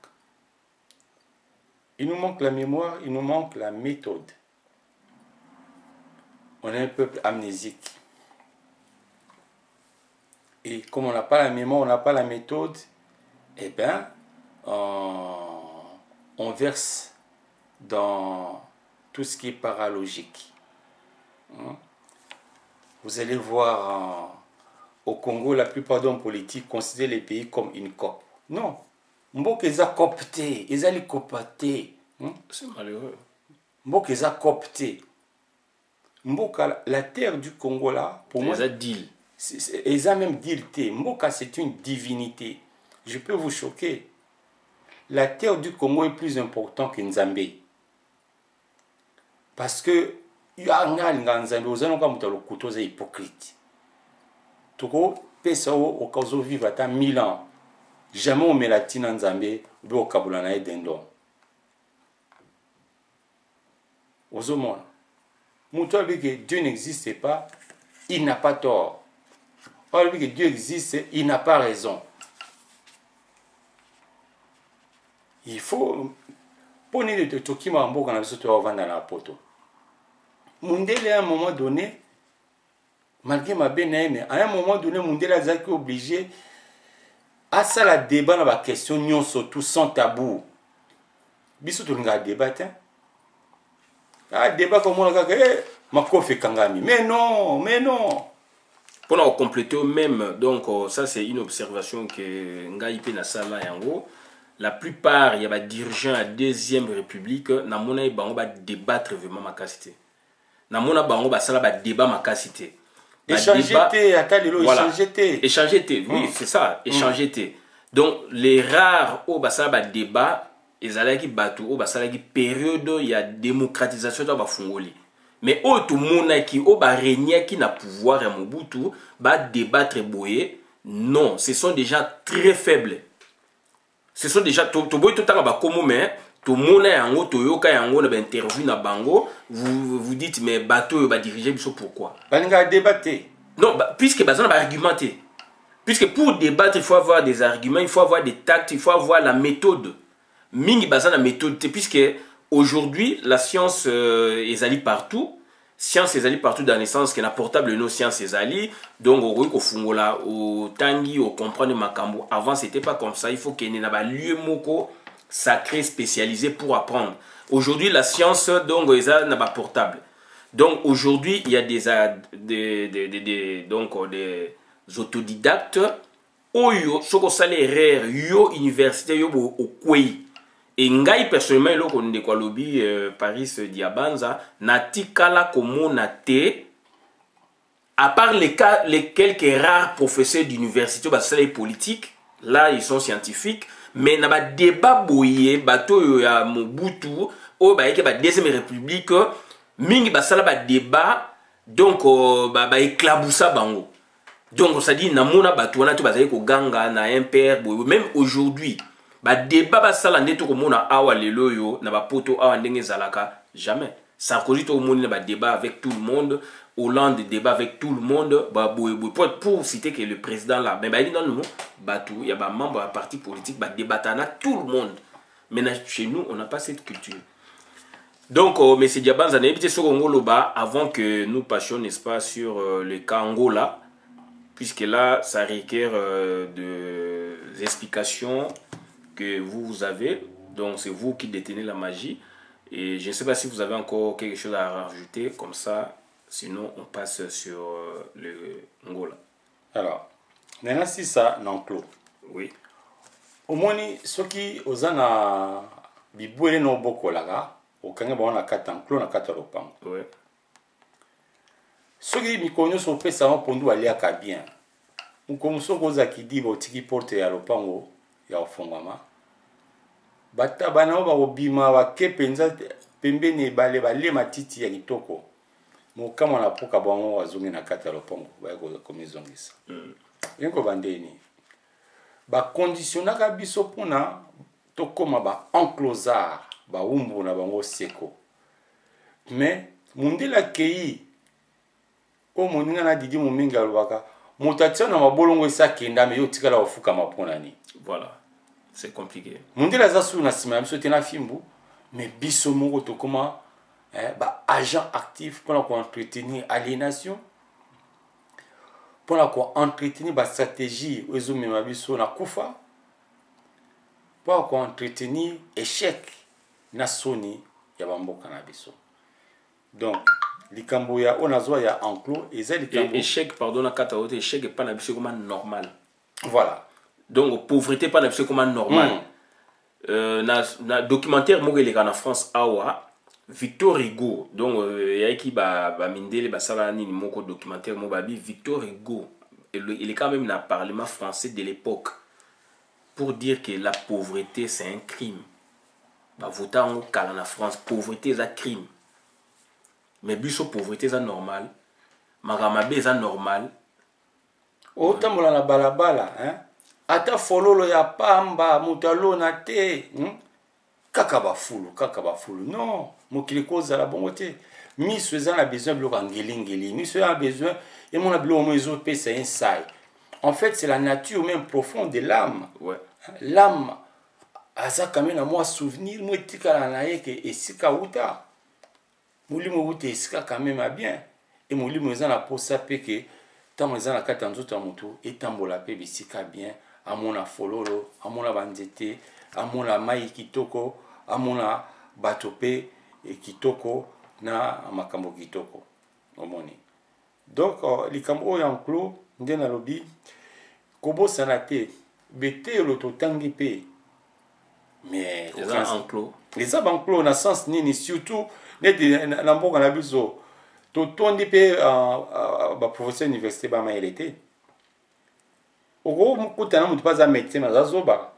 Il nous manque la mémoire, il nous manque la méthode. On est un peuple amnésique. Et comme on n'a pas la mémoire, on n'a pas la méthode, eh bien, on verse dans tout ce qui est paralogique. Vous allez voir au Congo, la plupart d'hommes politiques considèrent les pays comme une COP. Non. Mboka eza copté, eza li copaté. C'est malheureux. Mboka eza copté. Mboka, la terre du Congo là, pour moi, eza même dilté. Mboka, c'est une divinité. Je peux vous choquer. La terre du Congo est plus importante que Nzambé. Parce que il y a un Nzambé, vous avez un couteau hypocrite. Toko pesa au kazo vivre à 1000 ans. Jamais on met la tina Nzambé ou au kabulana et dendon. Aux hommes, Moutou dit que Dieu n'existe pas, il n'a pas tort. Or, lui que Dieu existe, il n'a pas raison. Il faut pone de tokima mboka na biso to vanda na poto. Mundele à un moment donné, malgré ma mais à un moment donné, Mundele a été obligé à ça la débat dans la question nyonso tout sans tabou. Biso to nga débattre. Ah débat comme on a makofi kangami. Mais non, mais non. Pour compléter même, donc ça c'est une observation que Ngaïpe na sala yango. La plupart, il y a des dirigeants à la Deuxième République, na mona bango ba débattre vraiment ma capacité. Na mona bango ba sala ba débat ma capacité. Échanger atalelo échanger oui, c'est ça, échanger Donc les rares au ba sala ba débat, ezalaki batu au ba sala ki période il y a démocratisation de ba fungoli. Mais au tout mona ki au ba régner qui na pouvoir à Mobutu, ba débattre boyer, non, ce sont des gens très faibles. Ce sont déjà tout le monde mais tout le monde yango toyoka yango na interview na bango vous dites mais bateau va diriger pourquoi balinga débattre non puisque bazana va argumenter puisque pour débattre il faut avoir des arguments il faut avoir des tactes il faut avoir la méthode mingi bazana méthode puisque aujourd'hui la science est allée partout science est allée partout dans le sens que la portable no science est allée donc au fungola au tangi au comprendre makambo avant c'était pas comme ça il faut qu'il y ait un lieu moko sacré spécialisé pour apprendre aujourd'hui la science donc n'a pas portable donc aujourd'hui il y a des autodidactes oyo soko salaire yo université yo au kwei. Et ngai personnellement il ko ndeko lobi Paris Diabanza natikala komona te à part les quelques rares professeurs d'université ba sala politique là ils sont scientifiques mais na ba débat boye bato ya Mobutu o ba yeke ba deuxième république mingi ba sala ba débat donc ba éclaboussa bango donc ça dit na mona bato wana to bazali ko ganga na un père boye même aujourd'hui ba débat ba sala ndeto ko mona awa lelo yo na ba poto awa ndenge zalaka Jamais. Sarkozy, tout le monde a débat avec tout le monde. Hollande débat avec tout le monde. Pour citer que le président là, mais il dit non, il y a des membres de parti politique qui débattent avec tout le monde. Mais chez nous, on n'a pas cette culture. Donc, M. Diaban, avant que nous passions, n'est-ce pas, sur le cas Angola, puisque là, ça requiert des explications que vous avez. Donc, c'est vous qui détenez la magie. Et je ne sais pas si vous avez encore quelque chose à rajouter, comme ça, sinon on passe sur le Angola. Alors, maintenant, si ça, non clos. Oui. Au moins, ceux qui ont un biboué no boko laga, au kanga bon na kata enclos na kata lopango. Oui. Ceux qui mikonyo sont fait ça pondu aller à bien. Ou comme ceux qui disent botiki porte ya lopango ya ofongama. Bata bana ba obima wa kepenza pembeni bale bale matiti ya kitoko. Mo kama na poka bango wazungi na kata lopango ba ko komizongisa. Yenko bandeni. Ba conditionnaka biso pona to koma ba enclosar ba umbu na bango seko. Mais mundela kei o moninga na didi mominga lwaka mutatia na mabolongo esa kenda me yo tikala ofuka mapona ni. Voilà. C'est compliqué. Mundela za su na sima biso tena fimbu mais biso moko to koma ba agent actif pour entretenir aliénation, pour entretenir ba stratégie ozo mema biso na kufa, pour entretenir échec na soni ya bamboka na biso. Donc likambo ya onazwa ya enclos eza likambo échec pardon na kata ote échec pas na biso comme normal. Voilà. Donc pauvreté pas na biso comme normal. Na documentaire mo les en France awa Victor Hugo, donc il y a qui ba mindele ba sala ni moko documentaire mo babi Victor Hugo, il est quand même dans le parlement français de l'époque pour dire que la pauvreté c'est un crime. Ba vota en kala na France, pauvreté c'est un crime. Mais biso pauvreté c'est normal. Magamabe c'est normal. Autant la balabala hein. Ata fololo ya pamba mutalo na te kaka ba fulu non mokili kozala bongo te miso eza na besoin biloko ngeli miso a besoin et mon biloko mo ezo pesa inside. En fait c'est la nature même profonde de l'âme. Ouais. L'âme aza quand même na moi souvenir mo etikala na ye ke esika uta molimo uta esika quand même a bien et molimo eza na posa pe ke tango eza na kata nzoto moto etambola pe bisika bien amona fololo amona banzete amona mai kitoko amona bato pe kitoko na makambo kitoko omoni. Donc likambo oyo enclos nde na lobi kobosana te bete lo totangi pe mais les enclos na sens nini surtout neti na mboka na biso totondi pe ba professeur université ba maelete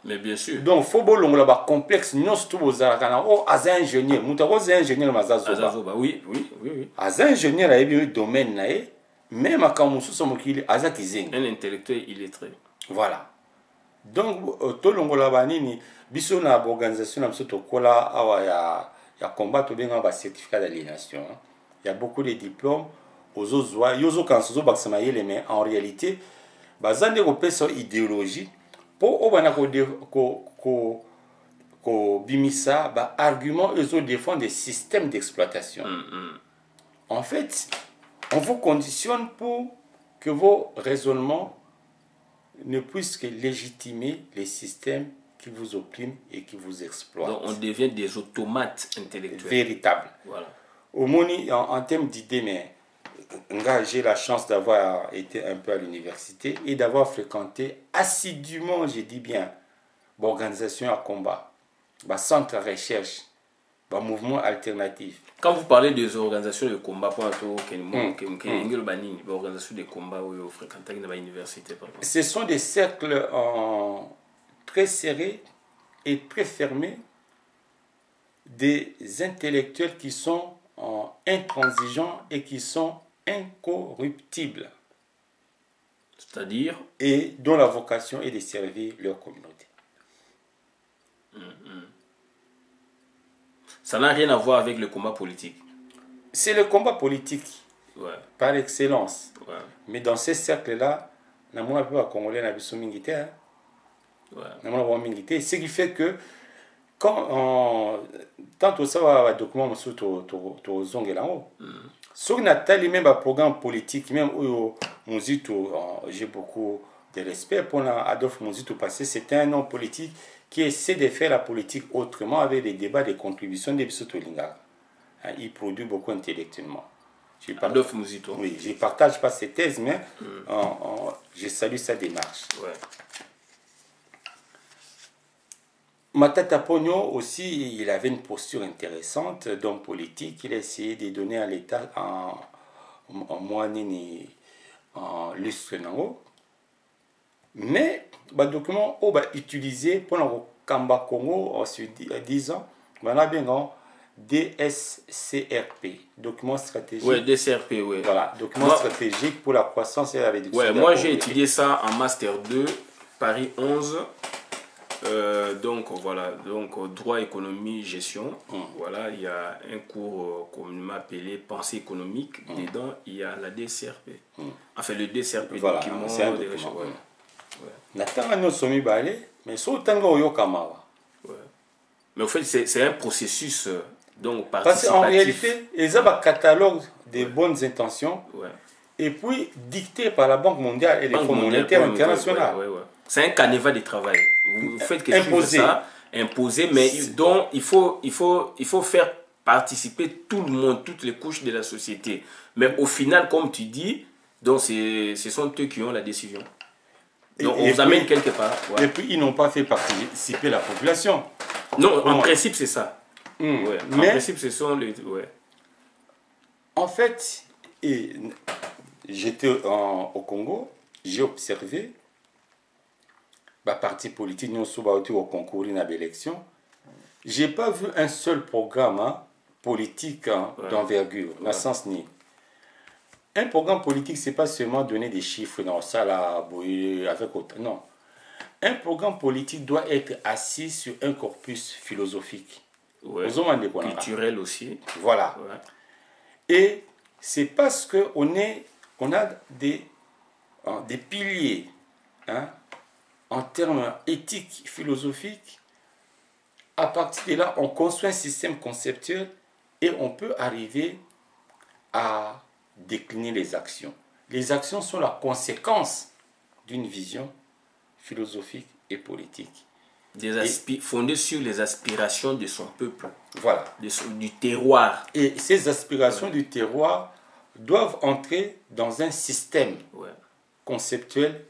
mais bien sûr. Donc faut bolongola ba complexe non surtout bozalaka na o aza ingénieur muta ko za ingénieur mazazoba. Oui. Aza ingénieur a eu domaine na e même akamu suso mokili aza kizengi. Un intellectuel illettré. Voilà. Donc to longola ba nini biso na organisation na biso to kola awa ya combat to benga ba certificat d'aliénation. Il y a beaucoup de diplômes aux ozwa yozo kansozo baksama yele mais en réalité bazande ko pesa idéologie pour obana ko bimisa ba argument ils défendent des systèmes d'exploitation. En fait, on vous conditionne pour que vos raisonnements ne puissent que légitimer les systèmes qui vous oppriment et qui vous exploitent. Donc on devient des automates intellectuels. Véritables. Voilà. Au moni en termes d'idées, mais j'ai la chance d'avoir été un peu à l'université et d'avoir fréquenté assidûment, je dis bien, l'organisation à combat, le centre de recherche, le mouvement alternatif. Quand vous parlez des organisations de combat, organisations de combat où fréquentez dans l'université, ce sont des cercles très serrés et très fermés, des intellectuels qui sont intransigeants et qui sont incorruptibles. C'est-à-dire? Et dont la vocation est de servir leur communauté. Ça n'a rien à voir avec le combat politique. C'est le combat politique, Ouais. par excellence. Ouais. Mais dans ces cercles-là, on a pas congolais, on a besoin militaire. Ouais. On a militaire. Ce qui fait que quand on tant ça va document sur to zonge là-haut. Sur Nathalie même un programme politique même où Muzito, j'ai beaucoup de respect pour Adolphe Muzito parce que c'est un homme politique qui essaie de faire la politique autrement avec des débats, des contributions de Bisoto Linga. Il produit beaucoup intellectuellement. Adolphe Muzito. Oui, je ne partage pas ses thèses, mais je salue sa démarche. Ouais. Matata Pogno aussi, il avait une posture intéressante, d'homme politique. Il a essayé de donner à l'État en moyenne en lustre. Mais le document utilisé pour le Kamba Congo en 10 ans, on a bien DSCRP, document stratégique. Ouais, DCRP, oui. Voilà, document stratégique pour la croissance et la réduction. Ouais, moi j'ai étudié ça en Master 2, Paris 11. Donc voilà, donc droit, économie, gestion. Voilà, il y a un cours communément appelé pensée économique. Dedans, il y a la DCRP. Enfin, le DCRP, voilà, document. C'est un document. Nathan nous sommes balés, mais sur tango yo kamawa. Mais au fait, c'est un processus donc participatif. Parce qu'en réalité, ils ont un catalogue de bonnes intentions. Et puis dicté par la Banque mondiale et les Fonds monétaires internationaux. C'est un carnaval de travail. Vous faites quelque chose de ça, imposé, mais dont il faut faire participer tout le monde, toutes les couches de la société. Mais au final, comme tu dis, donc ce sont eux qui ont la décision. Donc on vous amène quelque part. Ouais. Et puis ils n'ont pas fait participer la population. Non, en principe c'est ça. Ouais. En principe ce sont les... Ouais. En fait, j'étais au Congo, j'ai observé parti politique, nous sommes au concours dans l'élection. Je n'ai pas vu un seul programme politique d'envergure, dans le sens ni. Un programme politique, ce n'est pas seulement donner des chiffres dans ça, là, avec autant. Non. Un programme politique doit être assis sur un corpus philosophique. Culturel aussi. Voilà. Ouais. Et c'est parce qu'on a des piliers, en termes éthiques, philosophiques. À partir de là, on construit un système conceptuel et on peut arriver à décliner les actions. Les actions sont la conséquence d'une vision philosophique et politique. Fondée sur les aspirations de son peuple. Voilà. Du terroir. Et ces aspirations du terroir doivent entrer dans un système conceptuel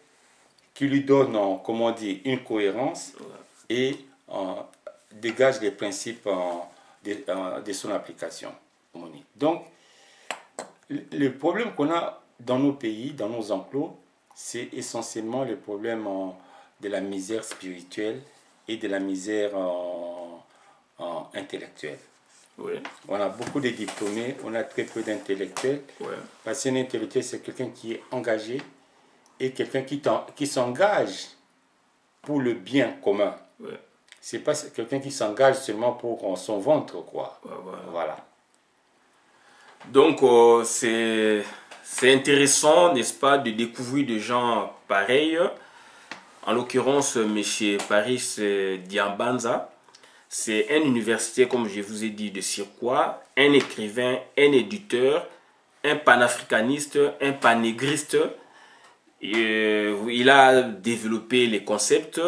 qui lui donne, comment dire, une cohérence et dégage les principes de son application. Donc, le problème qu'on a dans nos pays, dans nos enclos, c'est essentiellement le problème de la misère spirituelle et de la misère intellectuelle. On a beaucoup de diplômés, on a très peu d'intellectuels. Parce qu'un intellectuel, c'est quelqu'un qui est engagé et quelqu'un qui s'engage pour le bien commun. C'est pas quelqu'un qui s'engage seulement pour son ventre, quoi. Voilà. Donc, c'est intéressant, n'est-ce pas, de découvrir des gens pareils. En l'occurrence, M. Paris Diambanza, c'est un universitaire, comme je vous ai dit, de Sirkwa, un écrivain, un éditeur, un panafricaniste, un panégriste. Il a développé les concepts.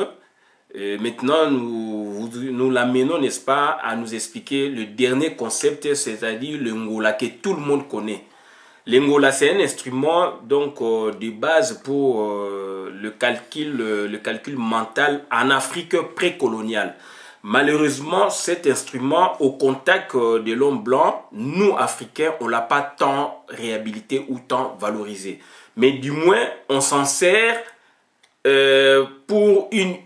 Maintenant, nous l'amenons, n'est-ce pas, à nous expliquer le dernier concept, c'est-à-dire le Ngola que tout le monde connaît. Le Ngola, c'est un instrument donc de base pour le calcul mental en Afrique précoloniale. Malheureusement, cet instrument, au contact de l'homme blanc, nous, Africains, on ne l'a pas tant réhabilité ou tant valorisé. Mais du moins, on s'en sert pour une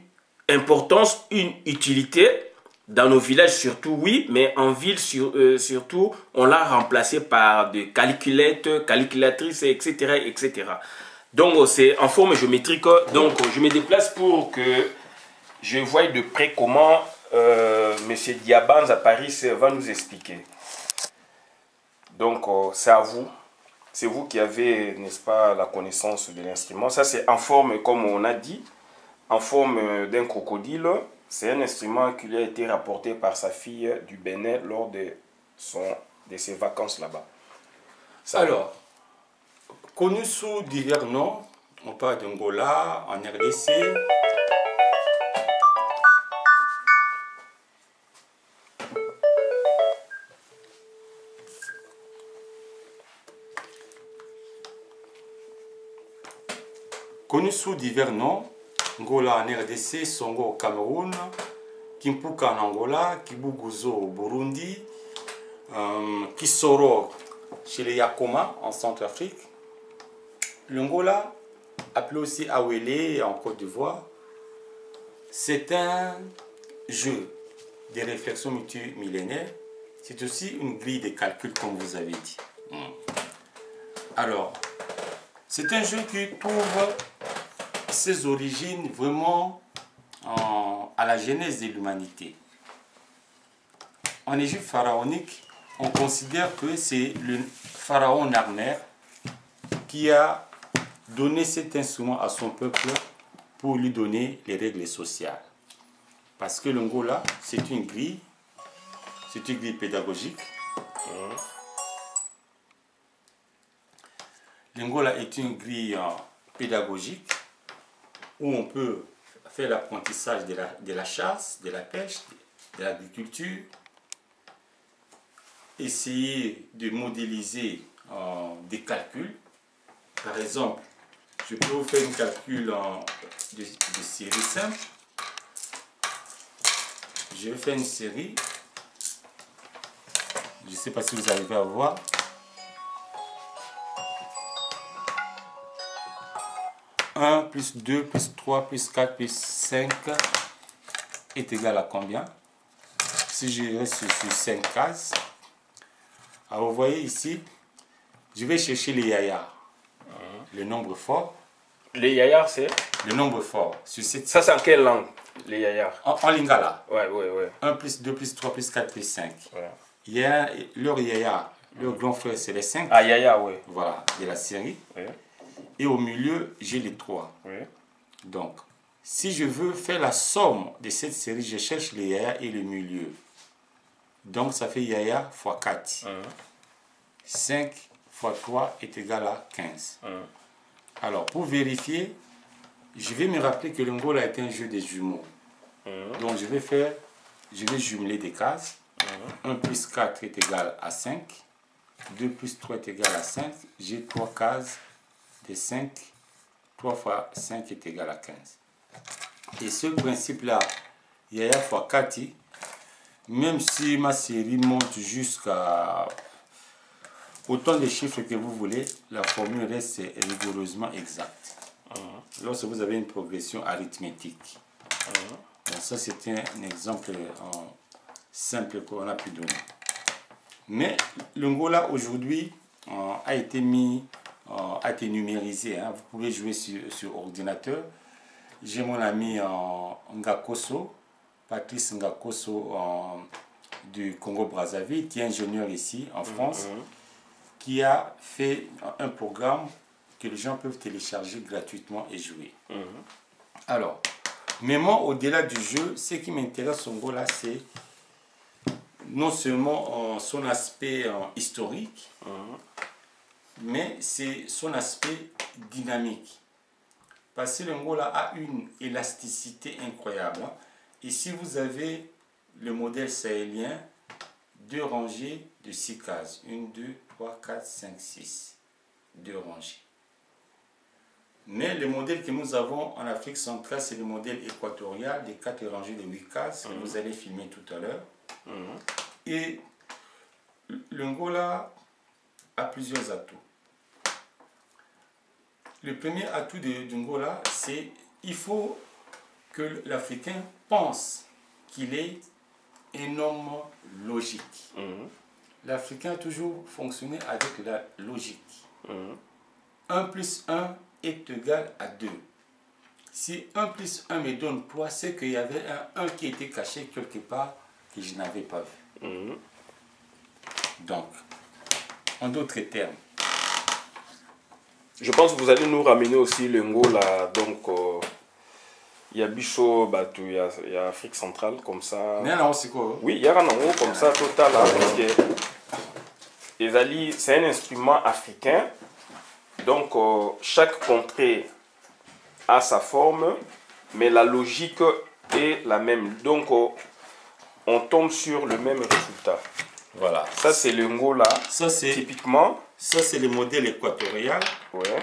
importance, une utilité. Dans nos villages surtout, oui, mais en ville surtout, on l'a remplacé par des calculettes, calculatrices, etc., etc. Donc, c'est en forme géométrique. Donc, je me déplace pour que je voie de près comment Monsieur Diabanza Paris va nous expliquer. Donc, c'est à vous. C'est vous qui avez, n'est-ce pas, la connaissance de l'instrument. Ça, c'est en forme, comme on a dit, en forme d'un crocodile. C'est un instrument qui lui a été rapporté par sa fille du Bénin lors de ses vacances là-bas. Alors, connu sous divers noms, on parle d'Angola, en RDC. Connu sous divers noms, Angola en RDC, Songo au Cameroun, Kimpuka en Angola, Kibuguzo au Burundi, Kisoro chez les Yakoma en Centrafrique. L'Angola, appelé aussi Awele en Côte d'Ivoire, c'est un jeu de réflexion multimillénaire. C'est aussi une grille de calcul comme vous avez dit. Alors, c'est un jeu qui trouve ses origines vraiment à la genèse de l'humanité. En Égypte pharaonique, on considère que c'est le pharaon Narmer qui a donné cet instrument à son peuple pour lui donner les règles sociales. Parce que l'Angola, c'est une grille pédagogique. L'Angola est une grille pédagogique où on peut faire l'apprentissage de la chasse, de la pêche, de l'agriculture, essayer de modéliser des calculs. Par exemple, je peux vous faire un calcul de série simple. Je vais faire une série. Je ne sais pas si vous arrivez à voir. 1 plus 2 plus 3 plus 4 plus 5 est égal à combien? Si je reste sur 5 cases, alors vous voyez ici, je vais chercher les yayas, le nombre fort. Les yayars, c'est le nombre fort. Sur cette... Ça, c'est en quelle langue, les yayars? En lingala. Ouais, ouais, ouais. 1 plus 2 plus 3 plus 4 plus 5. Ouais. Leur yaya, leur grand frère, c'est les 5. Ah, yaya, oui. Voilà, de la série. Ouais. Et au milieu, j'ai les 3. Ouais. Donc, si je veux faire la somme de cette série, je cherche les yaya et le milieu. Donc, ça fait yaya fois 4. 5 fois 3 est égal à 15. Alors, pour vérifier, je vais me rappeler que l'Angola est un jeu des jumeaux. Donc, je vais jumeler des cases. 1 plus 4 est égal à 5. 2 plus 3 est égal à 5. J'ai 3 cases de 5. 3 fois 5 est égal à 15. Et ce principe-là, yaya fois 4, même si ma série monte jusqu'à autant de chiffres que vous voulez, la formule reste rigoureusement exacte. Lorsque vous avez une progression arithmétique. Donc ça, c'est un exemple simple qu'on a pu donner. Mais l'Angola aujourd'hui a été numérisé. Vous pouvez jouer sur ordinateur. J'ai mon ami Ngakoso, Patrice Ngakoso du Congo-Brazzaville, qui est ingénieur ici en France, qui a fait un programme que les gens peuvent télécharger gratuitement et jouer. Alors, mais moi, au-delà du jeu, ce qui m'intéresse en Angola, c'est non seulement son aspect historique, mais c'est son aspect dynamique. Parce que l'Angola a une élasticité incroyable. Ici, vous avez le modèle sahélien, 2 rangées de 6 cases. 1, 2, 3, 4, 5, 6. 2 rangées. Mais le modèle que nous avons en Afrique centrale, c'est le modèle équatorial des 4 rangées de 8 cases que vous allez filmer tout à l'heure. Et l'Angola a plusieurs atouts. Le premier atout de l'Angola, c'est qu'il faut que l'Africain pense qu'il est un homme logique. L'Africain a toujours fonctionné avec la logique. 1 plus 1 est égal à 2. Si 1 plus 1 me donne 3, c'est qu'il y avait un 1 qui était caché quelque part que je n'avais pas vu. Donc, en d'autres termes, je pense que vous allez nous ramener aussi le Ngola. Donc, il y a Bicho, il y a Afrique centrale, comme ça. Oui, il y a un Ngo comme ça, total. Parce que c'est un instrument africain. Donc, chaque contrée a sa forme, mais la logique est la même. Donc, on tombe sur le même résultat. Voilà. Ça, c'est le Ngola. Ça, c'est typiquement. Ça, c'est le modèle équatorial, ouais,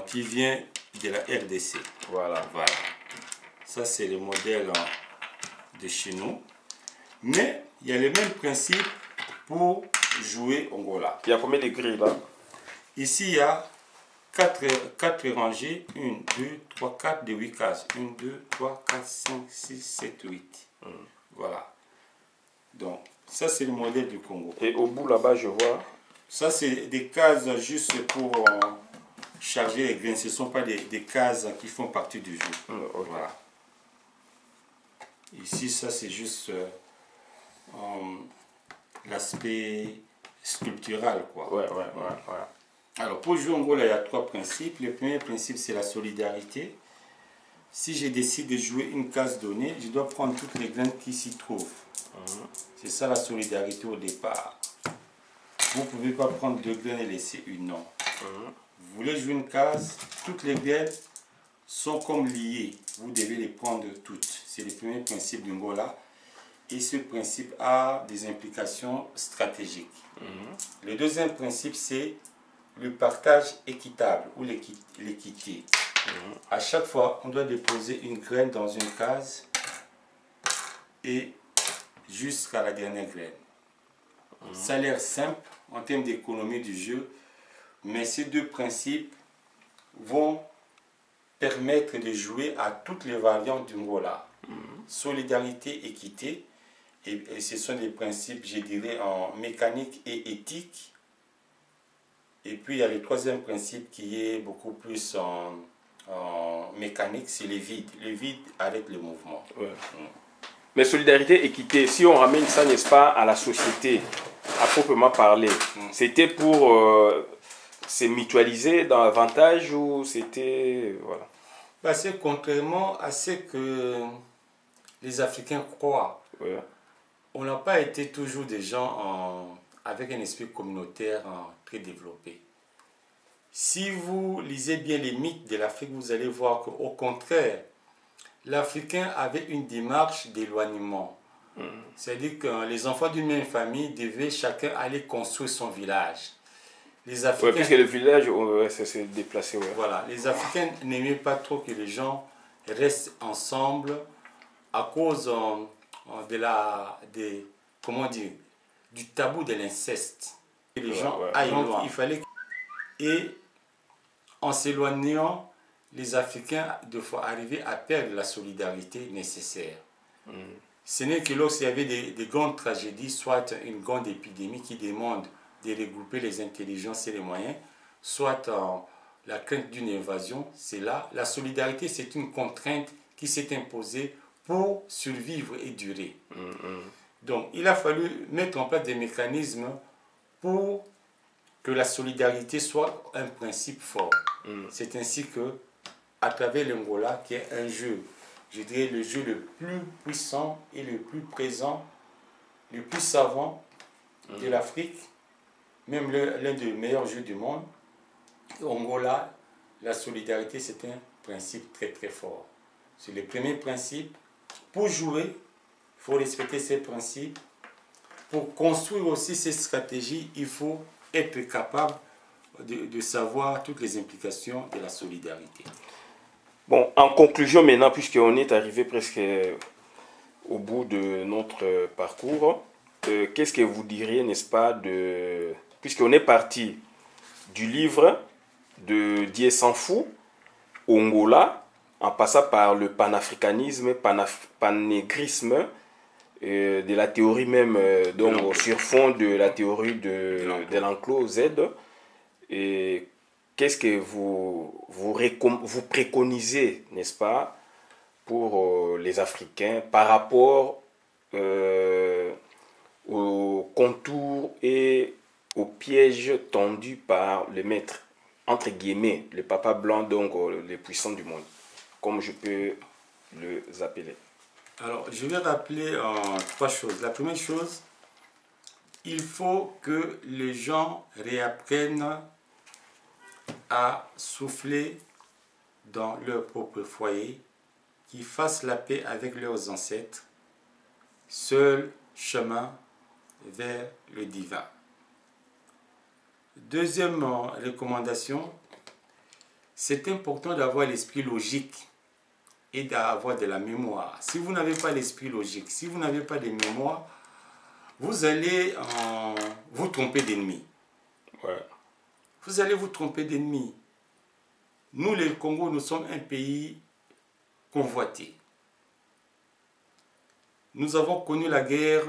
qui vient de la RDC. Voilà. Voilà. Ça, c'est le modèle de chez nous. Mais il y a le même principe pour jouer Ngola. Il y a combien de grilles là? Ici, il y a 4 rangées. 1, 2, 3, 4 de 8 cases. 1, 2, 3, 4, 5, 6, 7, 8. Voilà. Donc, ça, c'est le modèle du Congo. Et au bout là-bas, je vois. Ça, c'est des cases juste pour charger les grains. Ce ne sont pas des cases qui font partie du jeu. Okay. Voilà. Ici, ça, c'est juste l'aspect sculptural, quoi. Ouais. Alors, pour jouer en gros, là, il y a 3 principes. Le premier principe, c'est la solidarité. Si je décide de jouer une case donnée, je dois prendre toutes les graines qui s'y trouvent. C'est ça la solidarité au départ. Vous ne pouvez pas prendre 2 graines et laisser une, non. Vous voulez jouer une case, toutes les graines sont comme liées. Vous devez les prendre toutes. C'est le premier principe du Ngola. Et ce principe a des implications stratégiques. Le deuxième principe, c'est le partage équitable ou l'équité. À chaque fois, on doit déposer une graine dans une case et jusqu'à la dernière graine. Ça a l'air simple en termes d'économie du jeu, mais ces 2 principes vont permettre de jouer à toutes les variantes du Ngola. Solidarité, équité, et ce sont des principes, je dirais, en mécanique et éthique. Et puis il y a le troisième principe qui est beaucoup plus en mécanique, c'est le vide. Le vide arrête le mouvement. Ouais. Mais solidarité, équité, si on ramène ça, n'est-ce pas, à la société, à proprement parler, c'était pour se mutualiser davantage ou c'était... Voilà. C'est contrairement à ce que les Africains croient. Ouais. On n'a pas été toujours des gens avec un esprit communautaire très développé. Si vous lisez bien les mythes de l'Afrique, vous allez voir qu'au contraire, l'Africain avait une démarche d'éloignement. C'est-à-dire que les enfants d'une même famille devaient chacun aller construire son village. Les Africains, puisque le village s'est déplacé. Ouais. Voilà, les Africains n'aimaient pas trop que les gens restent ensemble à cause du tabou de l'inceste. Les gens aillent loin. Il fallait et en s'éloignant, les Africains devaient arriver à perdre la solidarité nécessaire. Ce n'est que lorsqu'il y avait des grandes tragédies, soit une grande épidémie qui demande de regrouper les intelligences et les moyens, soit la crainte d'une invasion, c'est là. La solidarité, c'est une contrainte qui s'est imposée pour survivre et durer. Donc, il a fallu mettre en place des mécanismes pour que la solidarité soit un principe fort. C'est ainsi que, à travers l'Angola, qui est un jeu, je dirais le jeu le plus puissant et le plus présent, le plus savant de l'Afrique, même l'un des meilleurs jeux du monde, Angola, la solidarité, c'est un principe très très fort. C'est le premier principe. Pour jouer, il faut respecter ces principes. Pour construire aussi ces stratégies, il faut être capable de savoir toutes les implications de la solidarité. Bon, en conclusion maintenant, puisqu'on est arrivé presque au bout de notre parcours, qu'est-ce que vous diriez, n'est-ce pas, puisqu'on est parti du livre de Dieu s'en fout, Angola, en passant par le panafricanisme, panégrisme, de la théorie même, donc sur fond de la théorie de l'enclos Z. Et qu'est-ce que vous préconisez, n'est-ce pas, pour les Africains par rapport aux contours et aux pièges tendus par le maître, entre guillemets, le papa blanc, donc les puissants du monde, comme je peux les appeler. Alors, je vais rappeler trois choses. La première chose, il faut que les gens réapprennent à souffler dans leur propre foyer, qu'ils fassent la paix avec leurs ancêtres, seul chemin vers le divin. Deuxième recommandation, c'est important d'avoir l'esprit logique et d'avoir de la mémoire. Si vous n'avez pas l'esprit logique, si vous n'avez pas de mémoire, vous allez vous tromper d'ennemis. Ouais. Vous allez vous tromper d'ennemis. Nous, les Congo, nous sommes un pays convoité. Nous avons connu la guerre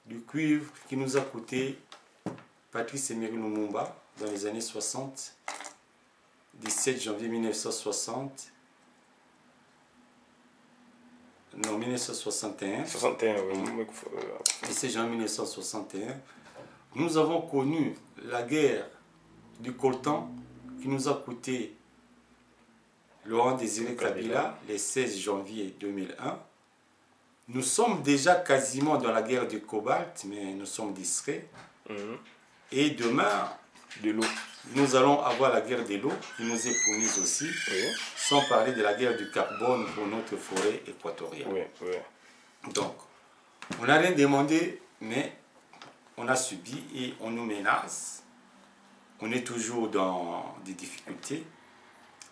du cuivre qui nous a coûté Patrice Emery Lumumba dans les années 60, 17 janvier 1960, non 1961, 61, oui. 17 janvier 1961. Nous avons connu la guerre du coltan qui nous a coûté Laurent Désiré Kabila le 16 janvier 2001. Nous sommes déjà quasiment dans la guerre du cobalt, mais nous sommes discrets. Et demain, de l'eau. Nous allons avoir la guerre de l'eau qui nous est promise aussi, sans parler de la guerre du carbone pour notre forêt équatoriale. Donc, on n'a rien demandé, mais on a subi et on nous menace. On est toujours dans des difficultés.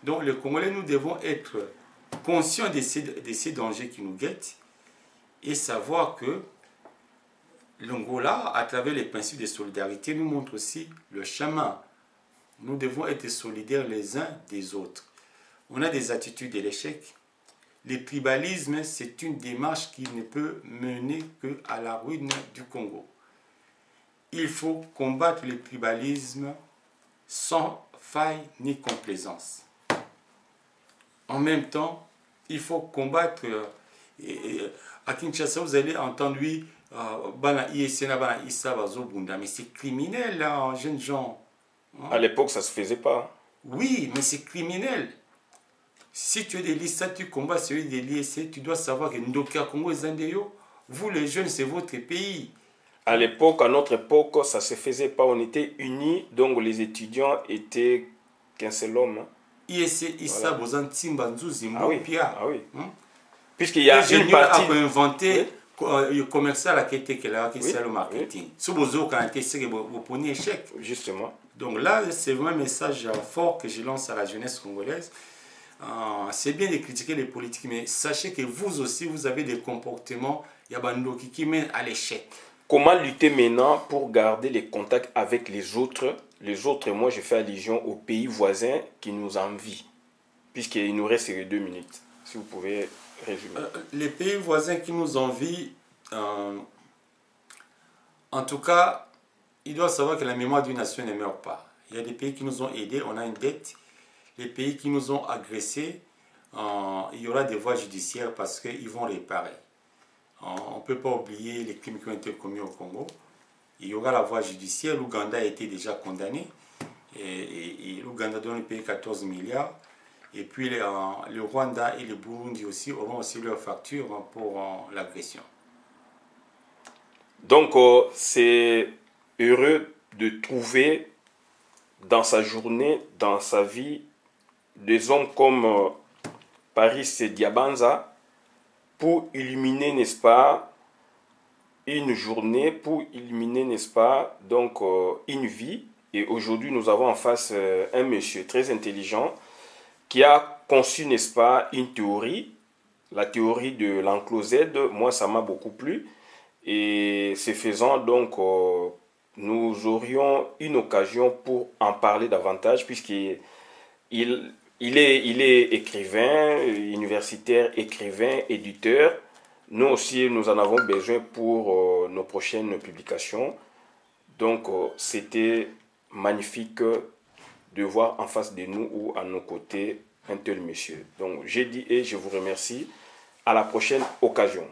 Donc, les Congolais, nous devons être conscients de ces dangers qui nous guettent et savoir que l'Angola, à travers les principes de solidarité, nous montre aussi le chemin. Nous devons être solidaires les uns des autres. On a des attitudes de l'échec. Le tribalisme, c'est une démarche qui ne peut mener qu'à la ruine du Congo. Il faut combattre le tribalisme sans faille ni complaisance. En même temps, il faut combattre... à Kinshasa, vous allez entendre, oui, mais c'est criminel, là, jeunes gens. À l'époque, ça ne se faisait pas. Oui, mais c'est criminel. Si tu es des listes, tu combats celui des lycées, tu dois savoir que Ndokia Congo et Zandeyo, vous les jeunes, c'est votre pays. À l'époque, à notre époque, ça ne se faisait pas. On était unis, donc les étudiants étaient qu'un seul homme. ISC, Issa, Bozan, Timba, Nzouzi, Mopia. Ah oui. Puisqu'il y a une partie... a inventé le commercial qui était là, qui c'est le marketing. Si vous avez c'est que vous prenez échec. Justement. Donc là, c'est vraiment un message fort que je lance à la jeunesse congolaise. C'est bien de critiquer les politiques, mais sachez que vous aussi, vous avez des comportements qui mènent à l'échec. Comment lutter maintenant pour garder les contacts avec les autres? Les autres, moi, je fais allusion aux pays voisins qui nous envient, puisqu'il nous reste 2 minutes. Si vous pouvez résumer. Les pays voisins qui nous envient, en tout cas, ils doivent savoir que la mémoire d'une nation ne meurt pas. Il y a des pays qui nous ont aidés, on a une dette. Les pays qui nous ont agressés, il y aura des voies judiciaires parce qu'ils vont réparer. On ne peut pas oublier les crimes qui ont été commis au Congo. Il y aura la voie judiciaire. L'Ouganda a été déjà condamné. Et l'Ouganda doit nous payer 14 milliards. Et puis le Rwanda et le Burundi aussi auront aussi leur facture pour l'agression. Donc, c'est heureux de trouver dans sa journée, dans sa vie, des hommes comme Paris Diabanza pour illuminer, n'est-ce pas, une journée, pour illuminer, n'est-ce pas, donc une vie. Et aujourd'hui, nous avons en face un monsieur très intelligent qui a conçu, n'est-ce pas, une théorie, la théorie de l'enclos Z. Moi, ça m'a beaucoup plu. Et ce faisant, donc, nous aurions une occasion pour en parler davantage, puisqu'il est écrivain, universitaire, écrivain, éditeur. Nous aussi, nous en avons besoin pour nos prochaines publications. Donc, c'était magnifique de voir en face de nous ou à nos côtés un tel monsieur. Donc j'ai dit et je vous remercie. À la prochaine occasion.